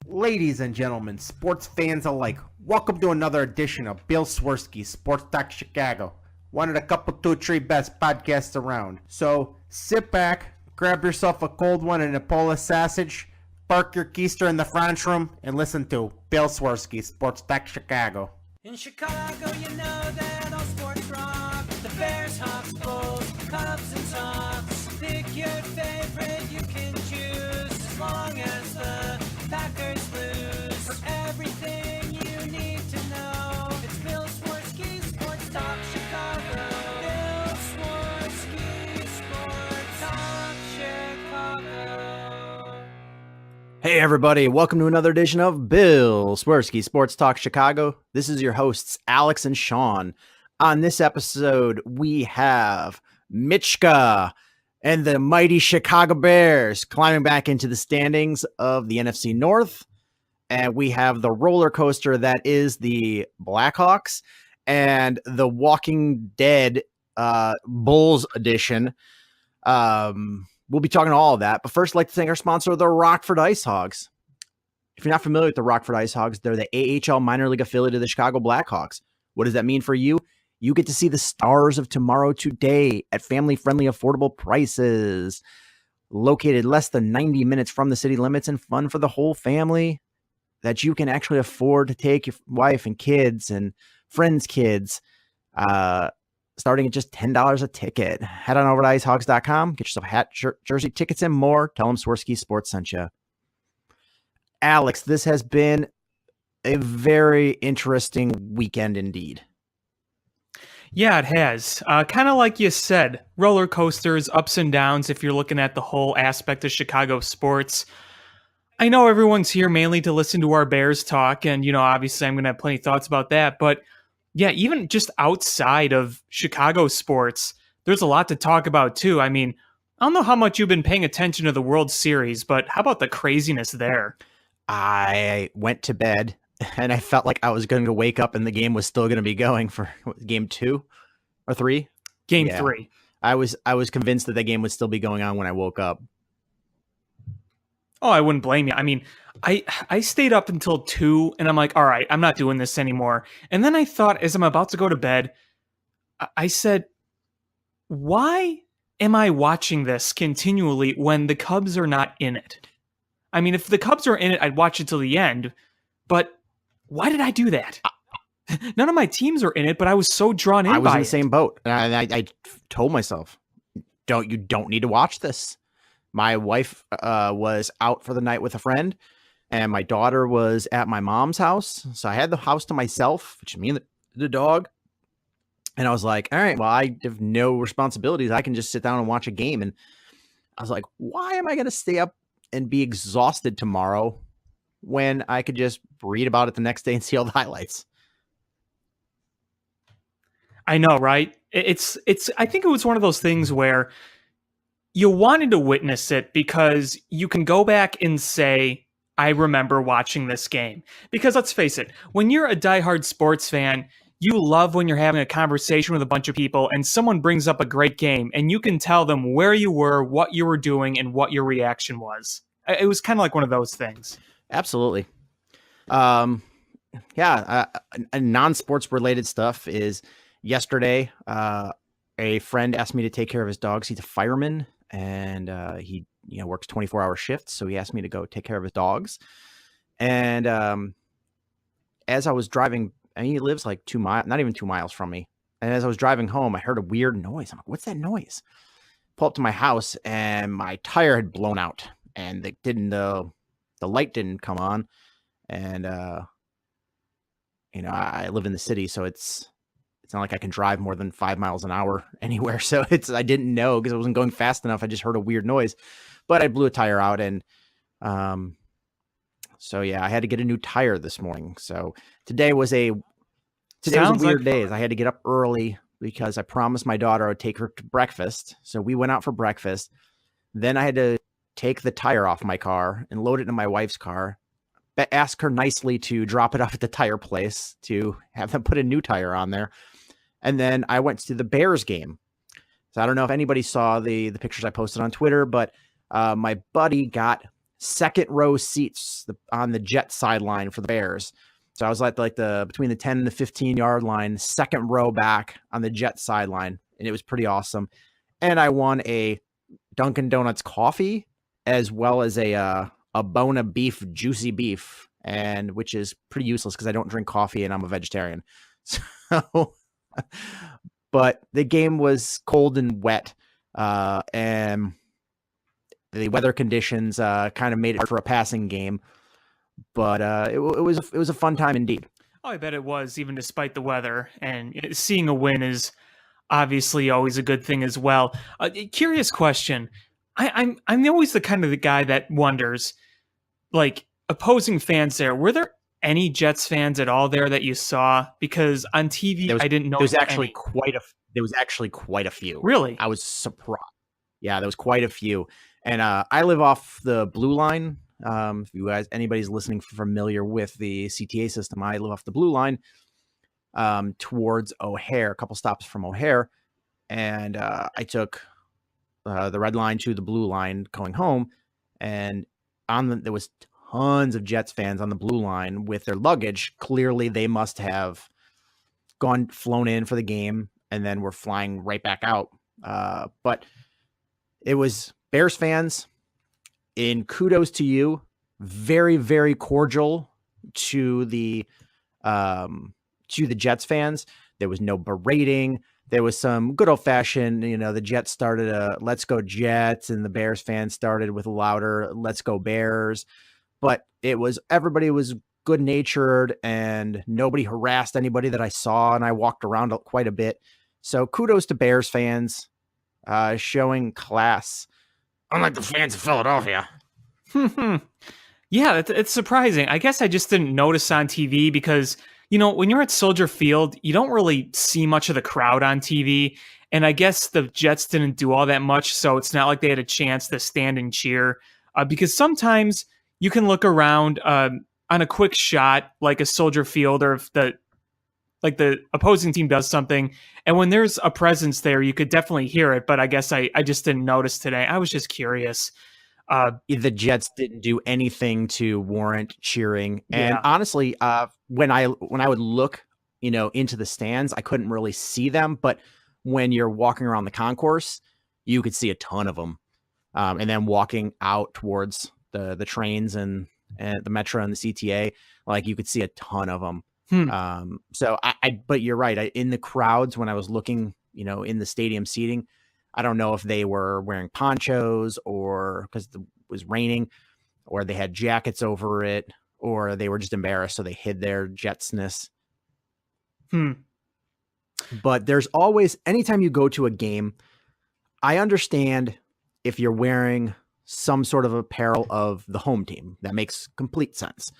Ladies and gentlemen, sports fans alike, welcome to another edition of Bill Swerski, Sports Talk Chicago. One of the couple, two, three best podcasts around. So sit back, grab yourself a cold one and a Polish sausage, park your keister in the French room, and listen to Bill Swerski, Sports Talk Chicago. In Chicago, you know that all sports rock. The Bears, Hawks, Bulls, Cubs, and Sox. Pick your favorite, you can choose. As long as the Packers lose. For everything you need to know, it's Bill Swerski, Sports Talk Chicago. Bill Swerski, Sports Talk Chicago. Hey everybody, welcome to another edition of Bill Swerski Sports Talk Chicago. This is your hosts, Alex and Sean. On this episode, we have Mitchka and the mighty Chicago Bears climbing back into the standings of the NFC North. And we have the roller coaster that is the Blackhawks and the Walking Dead Bulls edition. We'll be talking all of that. But first, I'd like to thank our sponsor, the Rockford Ice Hogs. If you're not familiar with the Rockford Ice Hogs, they're the AHL minor league affiliate of the Chicago Blackhawks. What does that mean for you? You get to see the stars of tomorrow today at family-friendly, affordable prices. Located less than 90 minutes from the city limits and fun for the whole family that you can actually afford to take your wife and kids and friends' kids. Starting at just $10 a ticket. Head on over to icehogs.com, get yourself a hat, shirt, jersey, tickets, and more. Tell them Swerski Sports sent you. Alex, this has been a very interesting weekend indeed. Yeah, it has. Kind of like you said, roller coasters, ups and downs if you're looking at the whole aspect of Chicago sports. I know everyone's here mainly to listen to our Bears talk, and, obviously I'm going to have plenty of thoughts about that, but yeah, even just outside of Chicago sports, there's a lot to talk about too. I mean, I don't know how much you've been paying attention to the World Series, but how about the craziness there? I went to bed and I felt like I was going to wake up and the game was still going to be going for game 2 or 3. Game 3. I was convinced that the game would still be going on when I woke up. Oh, I wouldn't blame you. I mean, I stayed up until 2 and I'm like, all right, I'm not doing this anymore. And then I thought, as I'm about to go to bed, I said, why am I watching this continually when the Cubs are not in it? I mean, if the Cubs are in it, I'd watch it till the end. But why did I do that? None of my teams are in it, but I was so drawn in by it. I was in the same boat. And I told myself, you don't need to watch this. My wife was out for the night with a friend, and my daughter was at my mom's house. So I had the house to myself, which is me and the dog. And I was like, all right, well, I have no responsibilities. I can just sit down and watch a game. And I was like, why am I going to stay up and be exhausted tomorrow when I could just read about it the next day and see all the highlights? I know, right? I think it was one of those things where you wanted to witness it because you can go back and say, I remember watching this game. Because let's face it, when you're a diehard sports fan, you love when you're having a conversation with a bunch of people and someone brings up a great game and you can tell them where you were, what you were doing, and what your reaction was. It was kind of like one of those things. Absolutely. Non-sports related stuff is yesterday, a friend asked me to take care of his dogs. He's a fireman. And he works 24-hour shifts, so he asked me to go take care of his dogs. And as I was driving, and he lives like 2 miles, not even 2 miles from me. And as I was driving home, I heard a weird noise. I'm like, what's that noise? Pull up to my house, and my tire had blown out, and the light didn't come on. And I live in the city, so it's not like I can drive more than 5 miles an hour anywhere. So I didn't know because I wasn't going fast enough. I just heard a weird noise, but I blew a tire out. And so yeah, I had to get a new tire this morning. So today was a weird day. I had to get up early because I promised my daughter I would take her to breakfast. So we went out for breakfast. Then I had to take the tire off my car and load it in my wife's car. Ask her nicely to drop it off at the tire place to have them put a new tire on there. And then I went to the Bears game. So I don't know if anybody saw the pictures I posted on Twitter, but my buddy got second row seats on the Jets sideline for the Bears. So I was like the between the 10 and the 15-yard line, second row back on the Jets sideline, and it was pretty awesome. And I won a Dunkin' Donuts coffee as well as a bone of beef, juicy beef, and which is pretty useless because I don't drink coffee and I'm a vegetarian. So, but the game was cold and wet, and the weather conditions kind of made it for a passing game. But it was a fun time indeed. Oh, I bet it was, even despite the weather. And seeing a win is obviously always a good thing as well. Curious question. I'm always the kind of the guy that wonders, like, opposing fans there. Were there any Jets fans at all there that you saw? Because on TV, I didn't know. There was actually quite a few. Really? I was surprised. Yeah, there was quite a few. And I live off the Blue Line. If you guys, anybody's listening familiar with the CTA system, I live off the Blue Line towards O'Hare, a couple stops from O'Hare. And I took the Red Line to the Blue Line going home. And there was tons of Jets fans on the Blue Line with their luggage. Clearly, they must have flown in for the game and then were flying right back out. But it was Bears fans. In kudos to you, very, very cordial to the Jets fans. There was no berating. There was some good old fashioned, the Jets started a "Let's Go Jets" and the Bears fans started with a louder "Let's Go Bears." But everybody was good natured and nobody harassed anybody that I saw. And I walked around quite a bit. So kudos to Bears fans showing class. Unlike the fans of Philadelphia. Yeah, it's surprising. I guess I just didn't notice on TV because, when you're at Soldier Field, you don't really see much of the crowd on TV. And I guess the Jets didn't do all that much, so it's not like they had a chance to stand and cheer. Because sometimes you can look around on a quick shot, like a Soldier Field, or if the opposing team does something, and when there's a presence there, you could definitely hear it. But I guess I just didn't notice today. I was just curious. The Jets didn't do anything to warrant cheering. And honestly, when I would look, into the stands, I couldn't really see them. But when you're walking around the concourse, you could see a ton of them. And then walking out towards the trains and the Metro and the CTA, like you could see a ton of them. So but you're right. In the crowds, when I was looking, in the stadium seating, I don't know if they were wearing ponchos or because it was raining, or they had jackets over it, or they were just embarrassed. So they hid their Jetsness. But there's always, anytime you go to a game, I understand if you're wearing some sort of apparel of the home team. That makes complete sense.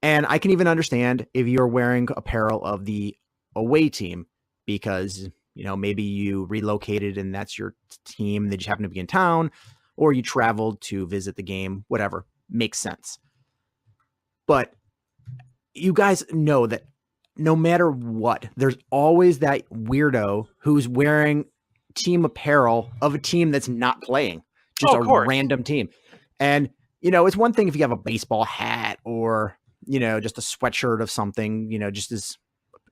And I can even understand if you're wearing apparel of the away team because, maybe you relocated and that's your team. They just happen to be in town, or you traveled to visit the game, whatever. Makes sense. But you guys know that no matter what, there's always that weirdo who's wearing team apparel of a team that's not playing, just a random team. And, it's one thing if you have a baseball hat or, just a sweatshirt of something,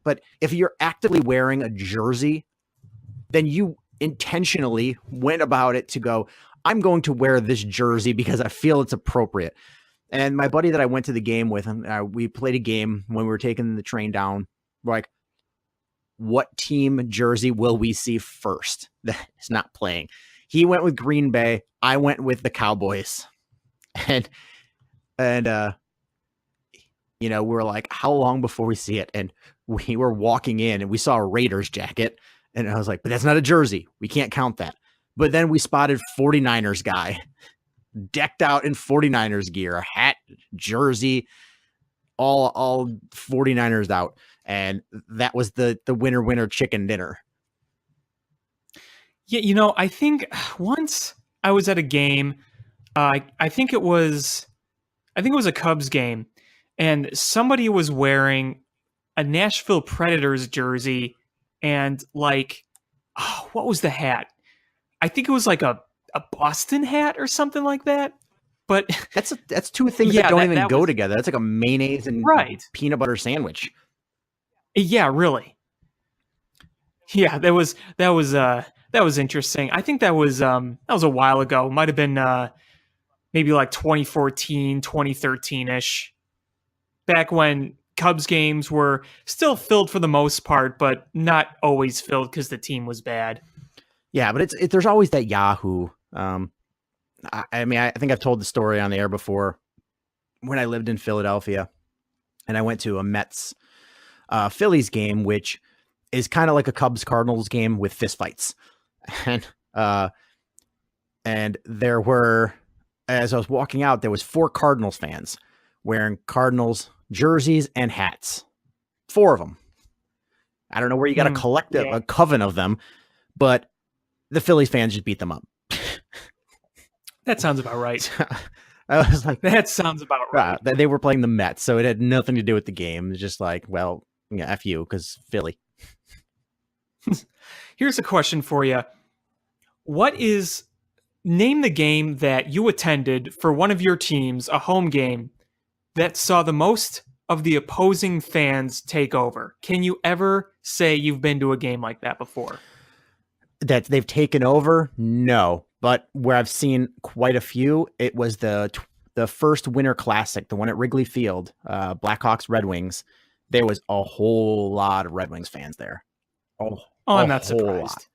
but if you're actively wearing a jersey, then you intentionally went about it to go, I'm going to wear this jersey because I feel it's appropriate. And my buddy that I went to the game with, we played a game when we were taking the train down. We're like, what team jersey will we see first that is not playing? He went with Green Bay. I went with the Cowboys. And we were like, how long before we see it? And we were walking in and we saw a Raiders jacket. And I was like, but that's not a jersey. We can't count that. But then we spotted 49ers guy decked out in 49ers gear, a hat, jersey, all 49ers out. And that was the winner chicken dinner. Yeah, I think once I was at a game, I think it was a Cubs game, and somebody was wearing a Nashville Predators jersey and what was the hat? I think it was like a Boston hat or something like that. But That's two things Yeah, that don't that- even that go was- together. That's like a mayonnaise and Right. peanut butter sandwich. yeah, really. Yeah, that was interesting. I think that was a while ago. Might have been maybe like 2014, 2013-ish. Back when Cubs games were still filled for the most part, but not always filled because the team was bad. Yeah, but there's always that Yahoo. I mean, I think I've told the story on the air before when I lived in Philadelphia and I went to a Mets Phillies game, which is kind of like a Cubs Cardinals game with fistfights. And there were, as I was walking out, there was 4 Cardinals fans wearing Cardinals jerseys and hats. 4 of them. I don't know where you got to collect a coven of them, but the Phillies fans just beat them up. That sounds about right. I was like, That sounds about right. they were playing the Mets, so it had nothing to do with the game. It's just like, well, yeah, F you, because Philly. Here's a question for you. Name the game that you attended for one of your teams, a home game, that saw the most of the opposing fans take over. Can you ever say you've been to a game like that before? That they've taken over? No. But where I've seen quite a few, it was the first Winter Classic, the one at Wrigley Field, Blackhawks, Red Wings. There was a whole lot of Red Wings fans there. I'm not surprised.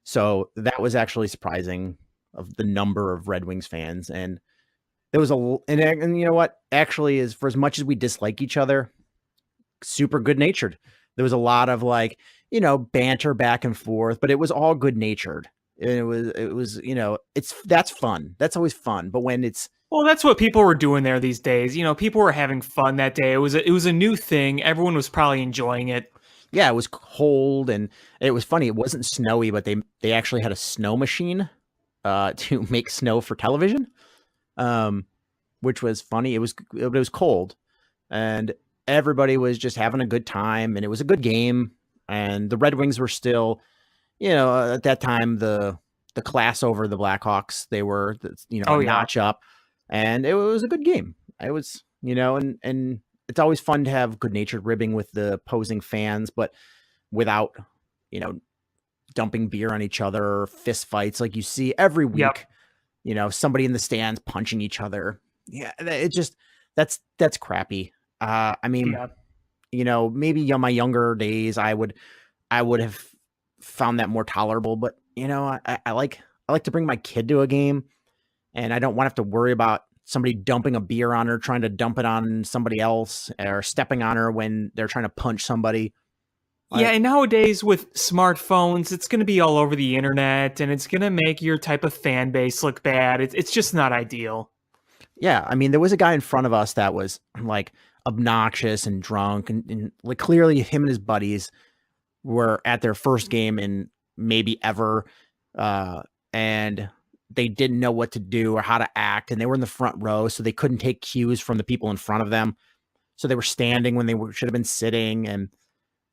So that was actually surprising of the number of Red Wings fans. And there was and you know what? Actually, is for as much as we dislike each other, super good natured. There was a lot of banter back and forth, but it was all good natured. It was, that's fun. That's always fun. But when Well, that's what people were doing there these days. People were having fun that day. It was a new thing. Everyone was probably enjoying it. Yeah, it was cold and it was funny. It wasn't snowy, but they actually had a snow machine to make snow for television, which was funny. It was cold, and everybody was just having a good time, and it was a good game. And the Red Wings were still, at that time the class over the Blackhawks. They were, a notch up, and it was a good game. It was, and it's always fun to have good-natured ribbing with the opposing fans, but without, dumping beer on each other or fist fights like you see every week. Yep. Somebody in the stands punching each other. Yeah, that's crappy. I mean, maybe on my younger days, I would have found that more tolerable, but I like to bring my kid to a game, and I don't want to have to worry about somebody dumping a beer on her, trying to dump it on somebody else, or stepping on her when they're trying to punch somebody. Yeah, and nowadays with smartphones, it's going to be all over the internet, and it's going to make your type of fan base look bad. It's just not ideal. Yeah, I mean, there was a guy in front of us that was like obnoxious and drunk, and like clearly him and his buddies were at their first game in maybe ever, and they didn't know what to do or how to act, and they were in the front row, so they couldn't take cues from the people in front of them. So they were standing when they should have been sitting, and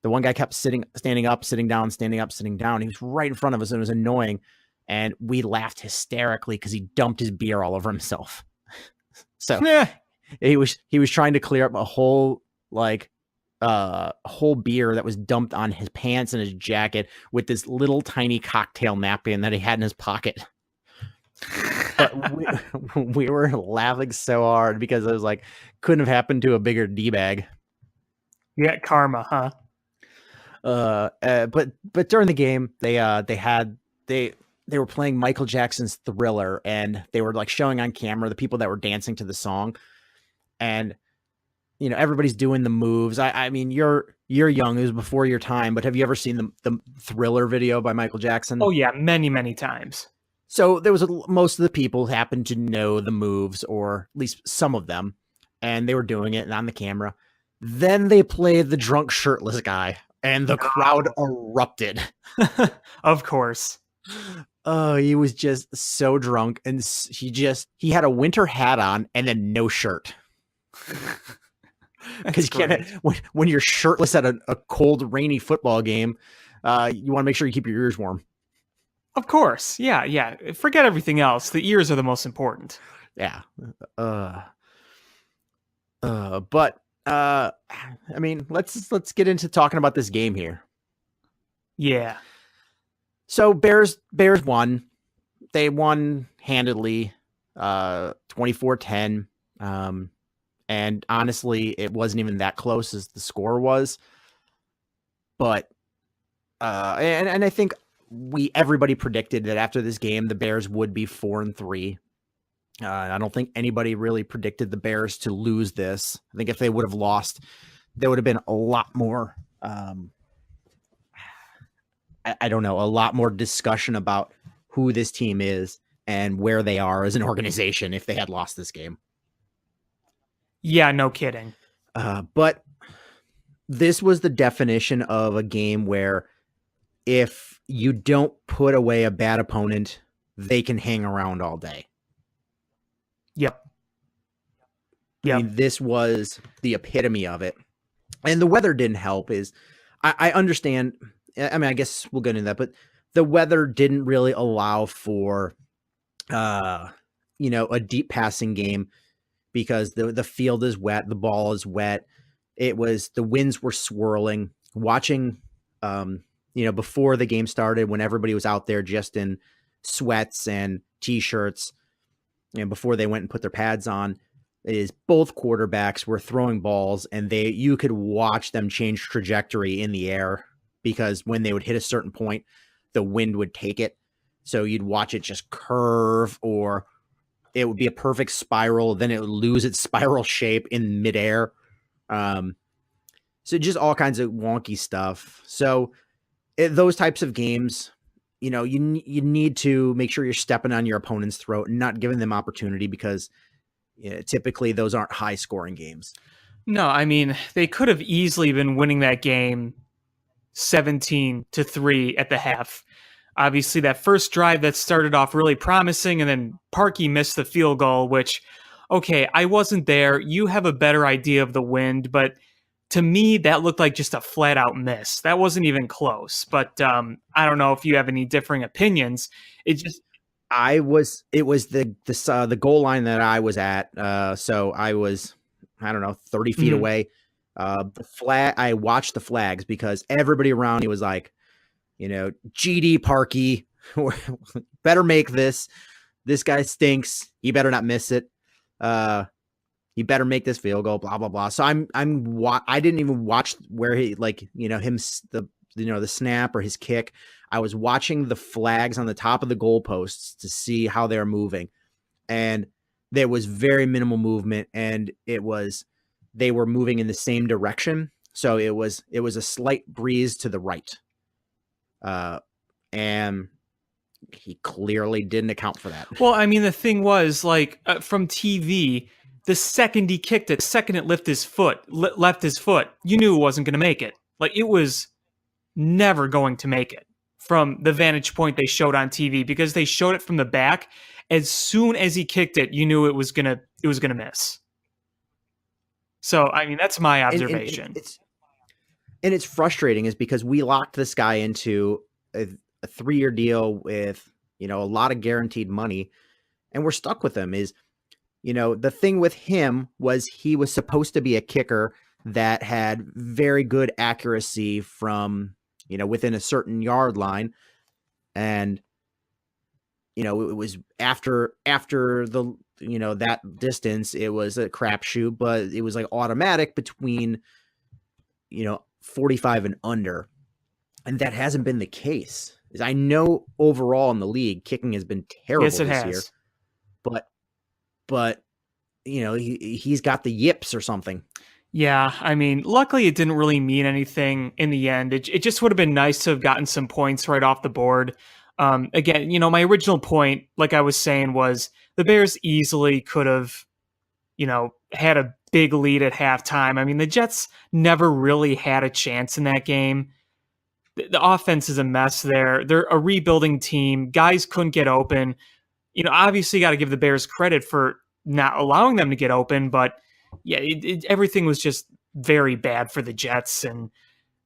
the one guy kept standing up, sitting down, standing up, sitting down. He was right in front of us, and it was annoying, and we laughed hysterically because he dumped his beer all over himself. So he was trying to clear up a whole beer that was dumped on his pants and his jacket with this little tiny cocktail napkin that he had in his pocket. But we were laughing so hard because it was like, couldn't have happened to a bigger D-bag. Yeah, karma, huh? But during the game, they were playing Michael Jackson's Thriller, and they were like showing on camera the people that were dancing to the song, and everybody's doing the moves. I mean, you're young; it was before your time. But have you ever seen the Thriller video by Michael Jackson? Oh yeah, many times. So there was most of the people happened to know the moves, or at least some of them, and they were doing it on the camera. Then they played the drunk shirtless guy, and the crowd erupted. Of course. Oh, he was just so drunk, and he had a winter hat on and then no shirt. Because you can't, when you're shirtless at a cold, rainy football game, you want to make sure you keep your ears warm. Of course. Yeah. Forget everything else. The ears are the most important. yeah. But I mean, let's get into talking about this game here. Yeah. So Bears won. They won handedly, 24-10. And honestly, it wasn't even that close as the score was. But and I think everybody predicted that after this game, the Bears would be 4-3. I don't think anybody really predicted the Bears to lose this. I think if they would have lost, there would have been a lot more. I don't know, a lot more discussion about who this team is and where they are as an organization if they had lost this game. Yeah, no kidding. But this was the definition of a game where if you don't put away a bad opponent, they can hang around all day. Yep. I mean, this was the epitome of it. And the weather didn't help. I understand. I mean, I guess we'll get into that, but the weather didn't really allow for, a deep passing game because the field is wet. The ball is wet. The winds were swirling. Watching, before the game started, when everybody was out there just in sweats and t-shirts, and before they went and put their pads on, is both quarterbacks were throwing balls and you could watch them change trajectory in the air because when they would hit a certain point, the wind would take it. So you'd watch it just curve, or it would be a perfect spiral. Then it would lose its spiral shape in midair. So just all kinds of wonky stuff. So those types of games, you need to make sure you're stepping on your opponent's throat and not giving them opportunity because typically those aren't high scoring games. No, I mean, they could have easily been winning that game 17-3 at the half. Obviously, that first drive that started off really promising, and then Parkey missed the field goal, which, okay, I wasn't there. You have a better idea of the wind, but to me, that looked like just a flat-out miss. That wasn't even close. But I don't know if you have any differing opinions. It was the goal line that I was at. So I was, 30 feet away. I watched the flags because everybody around me was like, GD Parkey, better make this. This guy stinks. You better not miss it. You better make this field goal, blah, blah, blah. So I didn't even watch where he, the snap or his kick. I was watching the flags on the top of the goalposts to see how they're moving. And there was very minimal movement, and they were moving in the same direction. So it was a slight breeze to the right. And he clearly didn't account for that. Well, I mean, the thing was, from TV, the second he kicked it, the second it left his foot, you knew it wasn't going to make it. Like, it was never going to make it from the vantage point they showed on TV, because they showed it from the back. As soon as he kicked it, you knew it was gonna miss. So, I mean, that's my observation. And it's frustrating is because we locked this guy into a 3-year deal with, a lot of guaranteed money, and we're stuck with him. The thing with him was he was supposed to be a kicker that had very good accuracy from, within a certain yard line. And, it was after the, that distance, it was a crapshoot, but it was like automatic between, 45 and under. And that hasn't been the case. I know overall in the league, kicking has been terrible this year. But he's got the yips or something. Yeah, I mean, luckily it didn't really mean anything in the end. It just would have been nice to have gotten some points right off the board. Again, my original point, like I was saying, was the Bears easily could have, had a big lead at halftime. I mean, the Jets never really had a chance in that game. The offense is a mess there. They're a rebuilding team. Guys couldn't get open. Obviously got to give the Bears credit for not allowing them to get open, but yeah, everything was just very bad for the Jets. And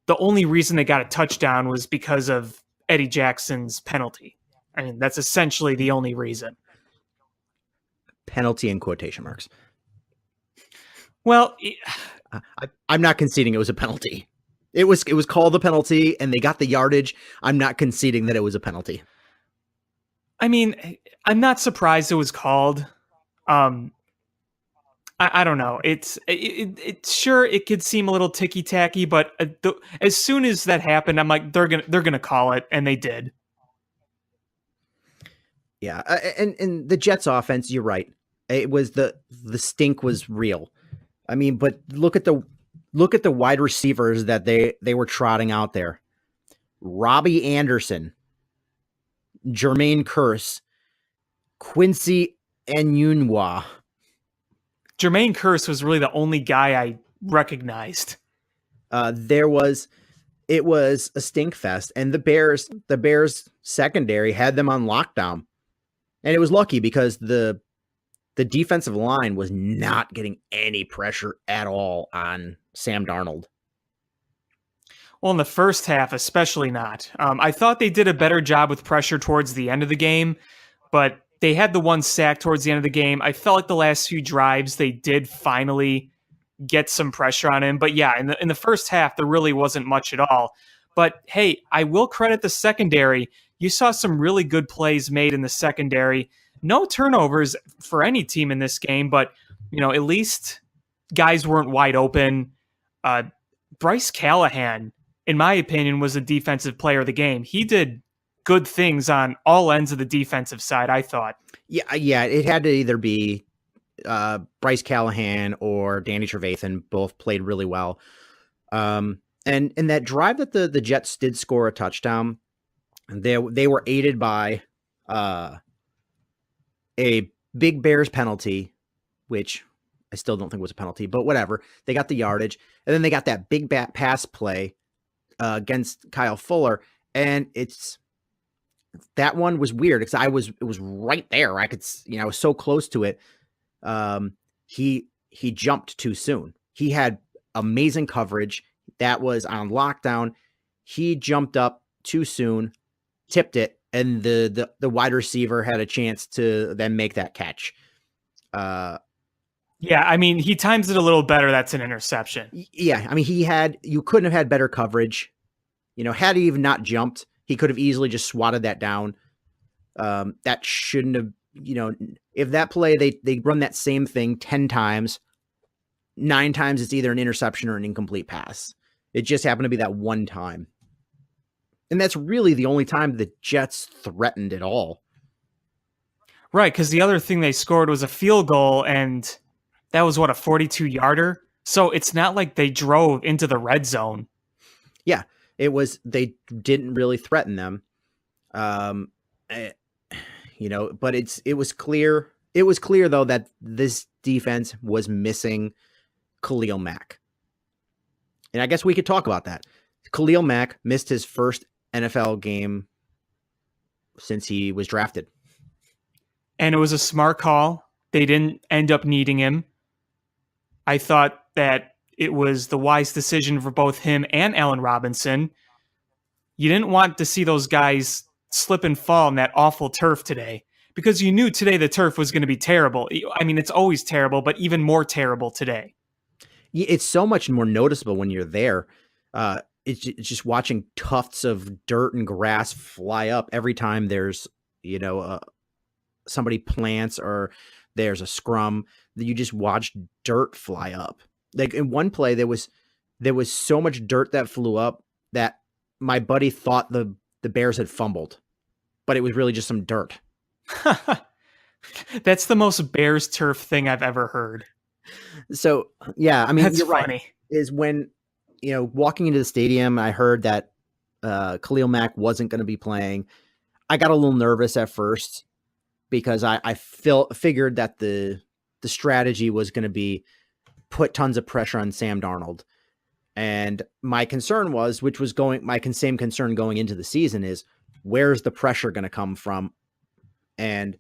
the only reason they got a touchdown was because of Eddie Jackson's penalty. I mean, that's essentially the only reason. penalty in quotation marks. Well, I'm not conceding it was a penalty. It was called a penalty, and they got the yardage. I'm not conceding that it was a penalty. I mean, I'm not surprised it was called. I don't know. It's sure it could seem a little ticky tacky, but as soon as that happened, I'm like, they're gonna call it, and they did. Yeah, and the Jets' offense, you're right. It was the stink was real. I mean, but look at the wide receivers that they were trotting out there. Robbie Anderson, Jermaine Kearse, Quincy Enunwa. Jermaine Kearse was really the only guy I recognized. It was a stink fest, and the Bears secondary had them on lockdown, and it was lucky because the defensive line was not getting any pressure at all on Sam Darnold. Well, in the first half, especially not. I thought they did a better job with pressure towards the end of the game, but they had the one sack towards the end of the game. I felt like the last few drives, they did finally get some pressure on him. But yeah, in the first half, there really wasn't much at all. But hey, I will credit the secondary. You saw some really good plays made in the secondary. No turnovers for any team in this game, but at least guys weren't wide open. Bryce Callahan, in my opinion, was the defensive player of the game. He did good things on all ends of the defensive side, I thought. Yeah, it had to either be Bryce Callahan or Danny Trevathan. Both played really well. And in that drive that the Jets did score a touchdown, they were aided by a big Bears penalty, which I still don't think was a penalty, but whatever. They got the yardage, and then they got that big pass play against Kyle Fuller, and that one was weird because it was right there. I could, I was so close to it. He jumped too soon. He had amazing coverage. That was on lockdown. He jumped up too soon, tipped it, and the wide receiver had a chance to then make that catch. Yeah, I mean, he times it a little better. That's an interception. Yeah, I mean, you couldn't have had better coverage. Had he even not jumped, he could have easily just swatted that down. That shouldn't have, if that play, they run that same thing 10 times, 9 times it's either an interception or an incomplete pass. It just happened to be that one time. And that's really the only time the Jets threatened at all. Right, because the other thing they scored was a field goal, and that was, a 42-yarder? So it's not like they drove into the red zone. Yeah, they didn't really threaten them. But it was clear. It was clear, though, that this defense was missing Khalil Mack. And I guess we could talk about that. Khalil Mack missed his first NFL game since he was drafted. And it was a smart call. They didn't end up needing him. I thought that it was the wise decision for both him and Allen Robinson. You didn't want to see those guys slip and fall in that awful turf today because you knew today the turf was going to be terrible. I mean, it's always terrible, but even more terrible today. It's so much more noticeable when you're there. It's just watching tufts of dirt and grass fly up every time there's, somebody plants or there's a scrum. You just watch dirt fly up. Like in one play, there was so much dirt that flew up that my buddy thought the Bears had fumbled, but it was really just some dirt. That's the most Bears turf thing I've ever heard. So yeah, I mean, that's you're funny. Right. Is when walking into the stadium, I heard that Khalil Mack wasn't going to be playing. I got a little nervous at first because I figured that the strategy was going to be put tons of pressure on Sam Darnold. And my concern was, my same concern going into the season is, where's the pressure going to come from? And,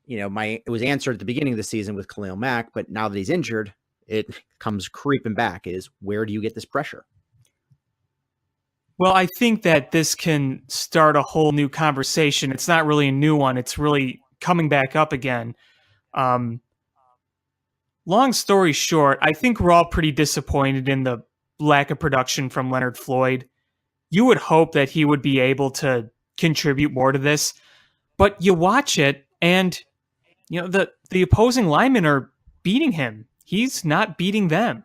it was answered at the beginning of the season with Khalil Mack, but now that he's injured, it comes creeping back is, where do you get this pressure? Well, I think that this can start a whole new conversation. It's not really a new one. It's really coming back up again. Long story short, I think we're all pretty disappointed in the lack of production from Leonard Floyd. You would hope that he would be able to contribute more to this, but you watch it and the opposing linemen are beating him. He's not beating them.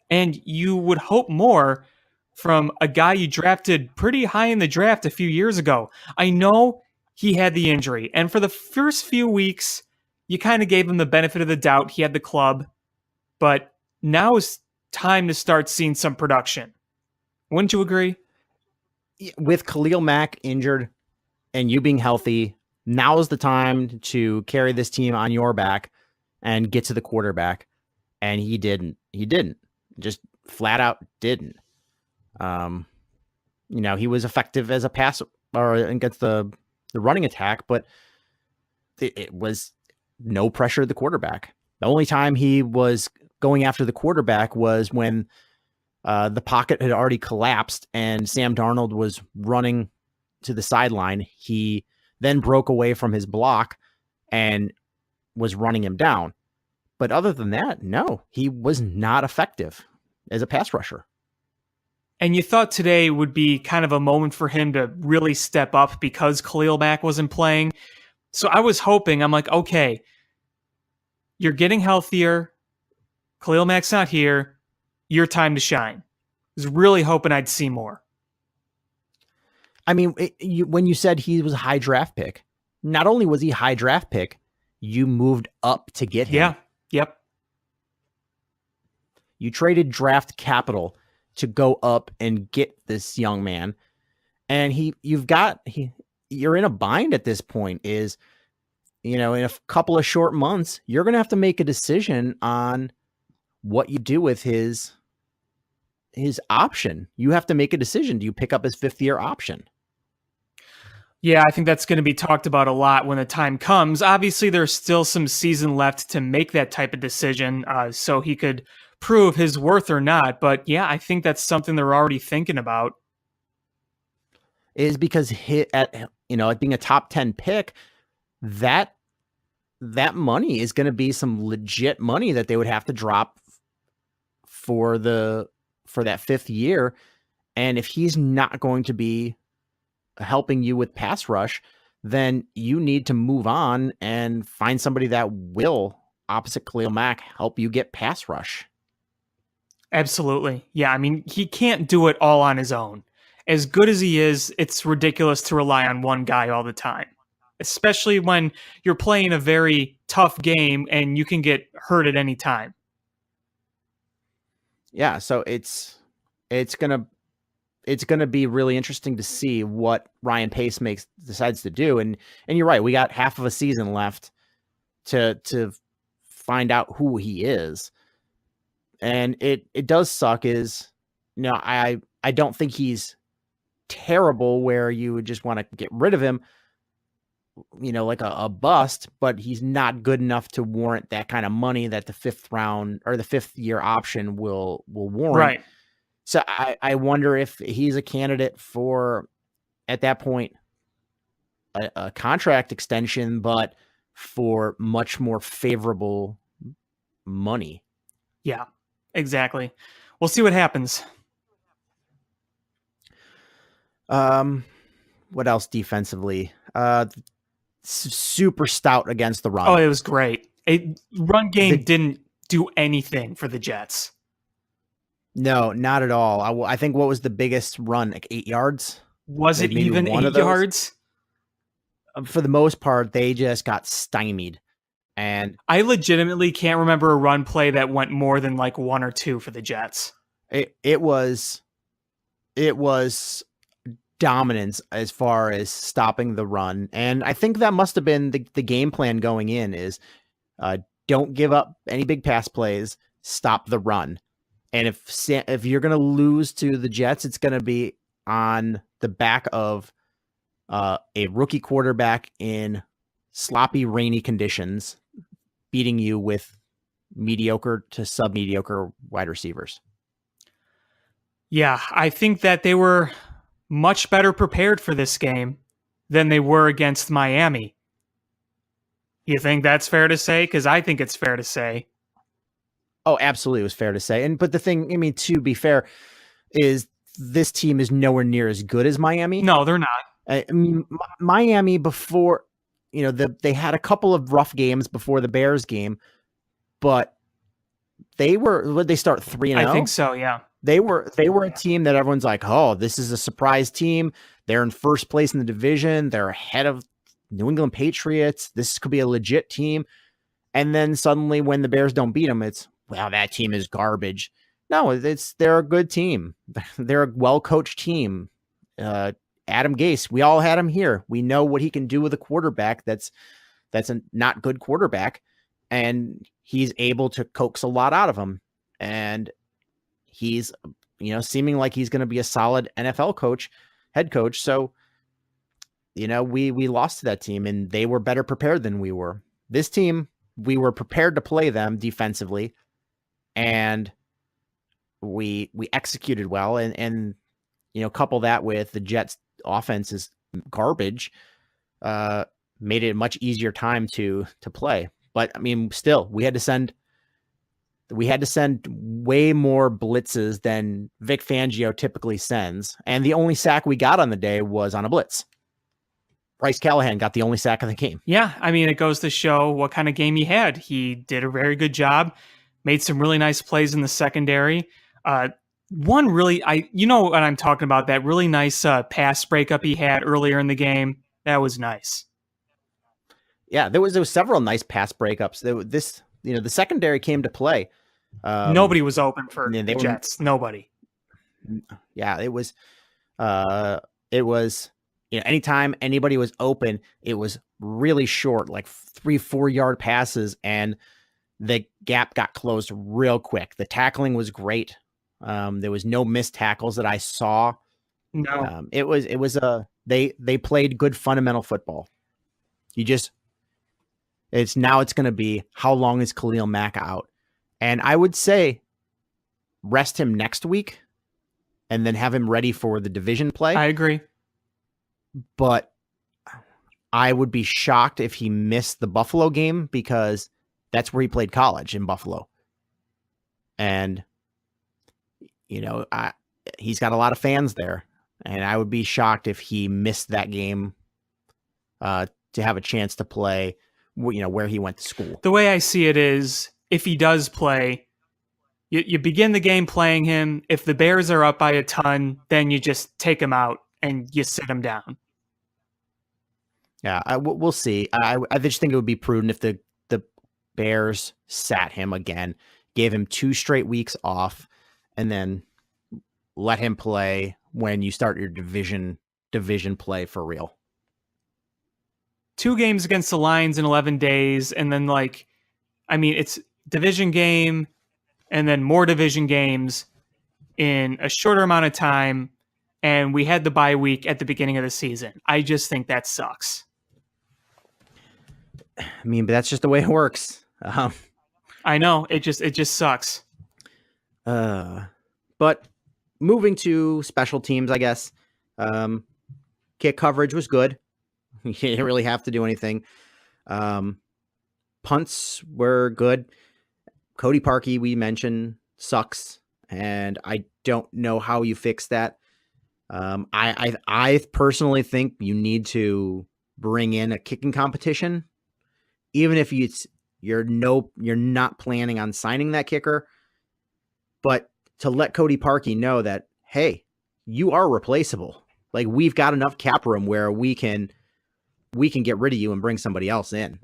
And you would hope more from a guy you drafted pretty high in the draft a few years ago. I know he had the injury, and for the first few weeks, you kind of gave him the benefit of the doubt. He had the club, but now is time to start seeing some production. Wouldn't you agree? With Khalil Mack injured and you being healthy, now is the time to carry this team on your back and get to the quarterback. And he didn't. He didn't. Just flat out didn't. He was effective as a pass or against the running attack, but it was no pressure at the quarterback. The only time he was going after the quarterback was when the pocket had already collapsed and Sam Darnold was running to the sideline. He then broke away from his block and was running him down. But other than that, no, he was not effective as a pass rusher. And you thought today would be kind of a moment for him to really step up because Khalil Mack wasn't playing. So I was hoping, I'm like, okay, you're getting healthier. Khalil Mack's not here. Your time to shine. I was really hoping I'd see more. I mean, when you said he was a high draft pick, not only was he a high draft pick, you moved up to get him. Yeah. Yep. You traded draft capital to go up and get this young man. And you're in a bind at this point in a couple of short months, you're going to have to make a decision on what you do with his option. You have to make a decision. Do you pick up his 5th-year option? Yeah, I think that's going to be talked about a lot when the time comes. Obviously, there's still some season left to make that type of decision, so he could prove his worth or not. But yeah, I think that's something they're already thinking about. Is because at being a top 10 pick, that money is going to be some legit money that they would have to drop for that 5th year. And if he's not going to be helping you with pass rush, then you need to move on and find somebody that will, opposite Khalil Mack, help you get pass rush. Absolutely. Yeah, I mean, he can't do it all on his own. As good as he is, it's ridiculous to rely on one guy all the time, especially when you're playing a very tough game and you can get hurt at any time. Yeah, so it's gonna be really interesting to see what Ryan Pace decides to do. And you're right, we got half of a season left to find out who he is. And it does suck is, I don't think he's terrible where you would just want to get rid of him, like a bust, but he's not good enough to warrant that kind of money that the 5th round or the 5th-year option will warrant. Right. So I wonder if he's a candidate for, at that point, a contract extension, but for much more favorable money. Yeah, exactly. We'll see what happens. What else defensively? Super stout against the run. Oh, it was great. Run game didn't do anything for the Jets. No, not at all. I think what was the biggest run? Like 8 yards? Was it even 8 yards? For the most part, they just got stymied. And I legitimately can't remember a run play that went more than like 1 or 2 for the Jets. It was dominance as far as stopping the run. And I think that must have been the game plan going in is don't give up any big pass plays, stop the run. And if you're going to lose to the Jets, it's going to be on the back of a rookie quarterback in sloppy, rainy conditions, beating you with mediocre to sub-mediocre wide receivers. Yeah, I think that they were much better prepared for this game than they were against Miami. You think that's fair to say? Because I think it's fair to say. Oh, absolutely, it was fair to say. But the thing, I mean, to be fair, is this team is nowhere near as good as Miami. No, they're not. I mean, Miami before, they had a couple of rough games before the Bears game, but would they start 3-0? I think so, yeah. They were a team that everyone's like, oh, this is a surprise team. They're in first place in the division. They're ahead of New England Patriots. This could be a legit team. And then suddenly when the Bears don't beat them, it's, well, that team is garbage. No, they're a good team. They're a well-coached team. Adam Gase, we all had him here. We know what he can do with a quarterback that's a not good quarterback, and he's able to coax a lot out of him. And he's, seeming like he's going to be a solid NFL head coach. So, we lost to that team, and they were better prepared than we were. This team, we were prepared to play them defensively, and we executed well, and couple that with the Jets' offense is garbage, made it a much easier time to play. But I mean, still, we had to send way more blitzes than Vic Fangio typically sends, and the only sack we got on the day was on a blitz. Bryce Callahan got the only sack of the game. Yeah, I mean, it goes to show what kind of game he had. He did a very good job, made some really nice plays in the secondary. One really, what I'm talking about, that really nice pass breakup he had earlier in the game. That was nice. Yeah, there was several nice pass breakups. The secondary came to play. Nobody was open for the Jets. Nobody. Yeah, it was, anytime anybody was open, it was really short, like 3-4 yard passes, and the gap got closed real quick. The tackling was great. There was no missed tackles that I saw. No, they played good fundamental football. It's going to be, how long is Khalil Mack out? And I would say rest him next week and then have him ready for the division play. I agree. But I would be shocked if he missed the Buffalo game, because that's where he played college, in Buffalo. And he's got a lot of fans there, and I would be shocked if he missed that game to have a chance to play, where he went to school. The way I see it is, if he does play, you begin the game playing him. If the Bears are up by a ton, then you just take him out and you sit him down. Yeah, we'll see. I just think it would be prudent if the Bears sat him again, gave him 2 straight weeks off, and then let him play when you start your division play for real. 2 games against the Lions in 11 days, and then it's division game and then more division games in a shorter amount of time, and we had the bye week at the beginning of the season. I just think that sucks. I mean, but that's just the way it works. I know, it just sucks. But moving to special teams, I guess, kick coverage was good. You didn't really have to do anything. Punts were good. Cody Parkey, we mentioned, sucks, and I don't know how you fix that. I personally think you need to bring in a kicking competition, even if you're not planning on signing that kicker, but to let Cody Parkey know that, hey, you are replaceable. Like, we've got enough cap room where we can get rid of you and bring somebody else in.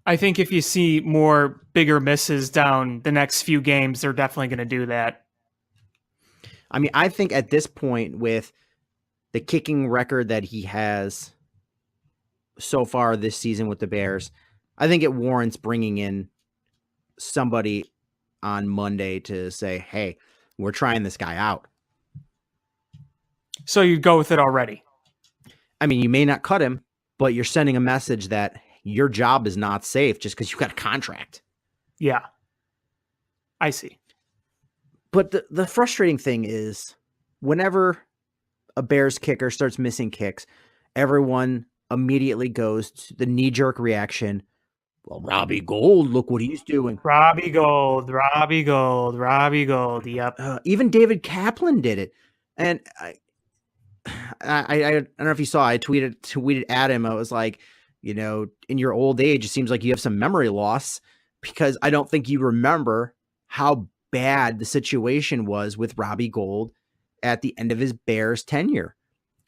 I think if you see more bigger misses down the next few games, they're definitely going to do that. I mean, I think at this point, with the kicking record that he has so far this season with the Bears, I think it warrants bringing in somebody on Monday to say, hey, we're trying this guy out. So you'd go with it already? I mean, you may not cut him, but you're sending a message that your job is not safe just because you've got a contract. Yeah, I see. But the frustrating thing is, whenever a Bears kicker starts missing kicks, everyone immediately goes to the knee-jerk reaction. Well, Robbie Gould, look what he's doing. Robbie Gould. Yep. Even David Kaplan did it. And I don't know if you saw, I tweeted at him. I was like, you know, in your old age, it seems like you have some memory loss, because I don't think you remember how bad the situation was with Robbie Gould at the end of his Bears tenure.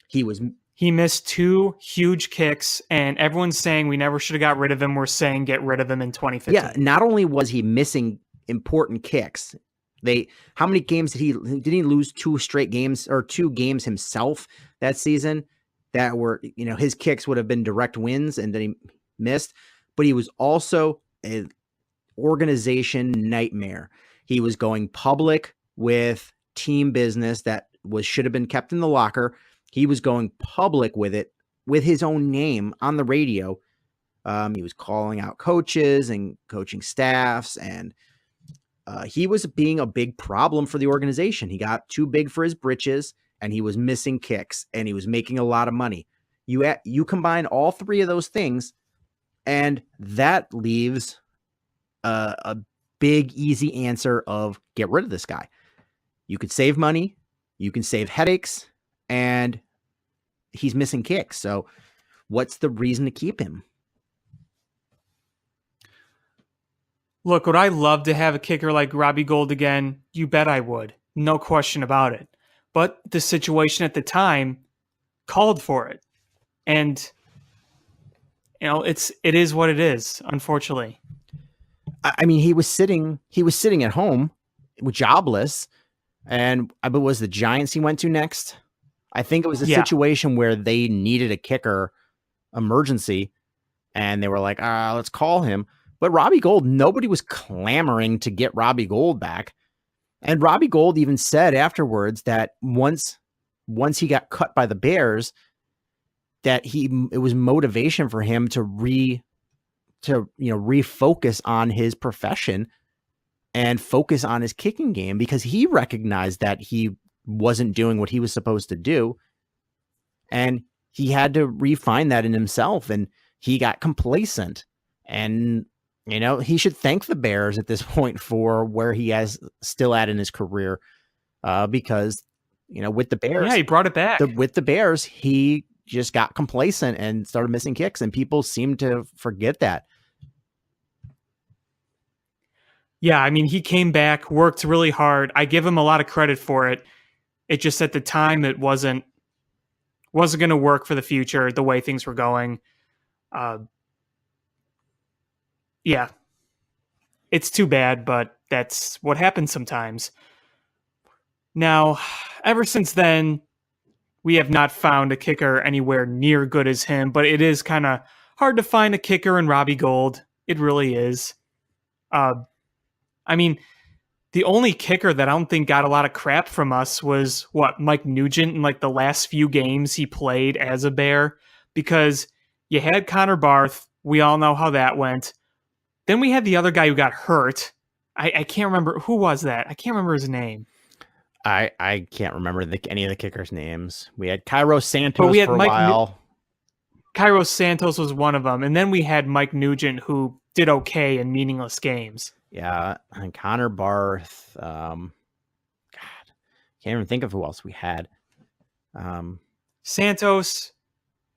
He missed 2 huge kicks, and everyone's saying we never should have got rid of him. We're saying get rid of him in 2015. Yeah, not only was he missing important kicks, how many games did he lose? 2 straight games, or 2 games himself that season that were, you know, his kicks would have been direct wins and then he missed. But he was also an organization nightmare. He was going public with team business that should have been kept in the locker. He was going public with it, with his own name on the radio. He was calling out coaches and coaching staffs, and he was being a big problem for the organization. He got too big for his britches, and he was missing kicks, and he was making a lot of money. You combine all 3 of those things, and that leaves a big, easy answer of get rid of this guy. You could save money, you can save headaches, and he's missing kicks. So what's the reason to keep him? Look, would I love to have a kicker like Robbie Gould again? You bet I would. No question about it. But the situation at the time called for it. And, you know, it is what it is, unfortunately. I mean, he was sitting at home jobless, and I bet it was the Giants he went to next. I think it was a situation where they needed a kicker emergency, and they were like, let's call him. But Robbie Gould, nobody was clamoring to get Robbie Gould back. And Robbie Gould even said afterwards that once he got cut by the Bears, that it was motivation for him to refocus on his profession and focus on his kicking game, because he recognized that he wasn't doing what he was supposed to do. And he had to refine that in himself, and he got complacent. And, you know, he should thank the Bears at this point for where he is still at in his career, because, you know, with the Bears, he brought it back. With the Bears, he just got complacent and started missing kicks, and people seem to forget that. Yeah, I mean, he came back, worked really hard. I give him a lot of credit for it. It just, at the time, it wasn't going to work for the future, the way things were going. Yeah, it's too bad, but that's what happens sometimes. Now, ever since then, we have not found a kicker anywhere near good as him, but it is kind of hard to find a kicker in Robbie Gould. It really is. I mean, the only kicker that I don't think got a lot of crap from us was, Mike Nugent in like the last few games he played as a Bear, because you had Connor Barth. We all know how that went. Then we had the other guy who got hurt. I can't remember. Who was that? I can't remember his name. I can't remember any of the kickers' names. We had Cairo Santos but we had for a while. Cairo Santos was one of them. And then we had Mike Nugent, who did okay in meaningless games. Yeah, and Connor Barth. God, can't even think of who else we had. Santos,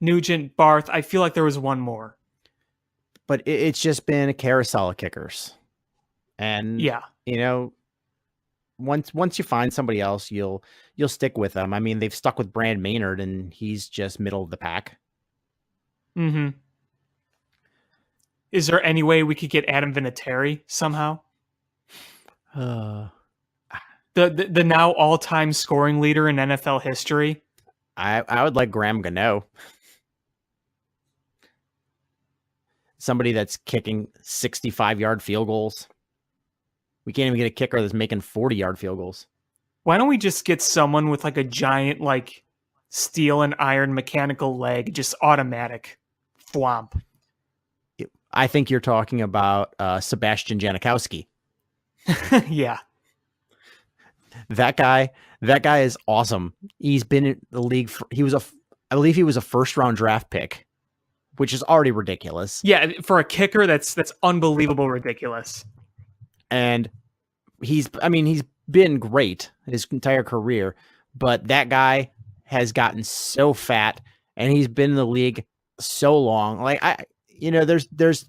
Nugent, Barth. I feel like there was one more. But it's just been a carousel of kickers. And, you know, once you find somebody else, you'll stick with them. I mean, they've stuck with Brand Maynard, and he's just middle of the pack. Mm-hmm. Is there any way we could get Adam Vinatieri somehow? The now all-time scoring leader in NFL history. I would like Graham Gano. Somebody that's kicking 65-yard field goals. We can't even get a kicker that's making 40-yard field goals. Why don't we just get someone with like a giant, like, steel and iron mechanical leg, just automatic? Thwomp. I think you're talking about Sebastian Janikowski. Yeah. That guy is awesome. He's been in the league I believe he was a first-round draft pick which is already ridiculous. Yeah, for a kicker, that's unbelievable ridiculous. And he's been great his entire career, but that guy has gotten so fat and he's been in the league so long. Like there's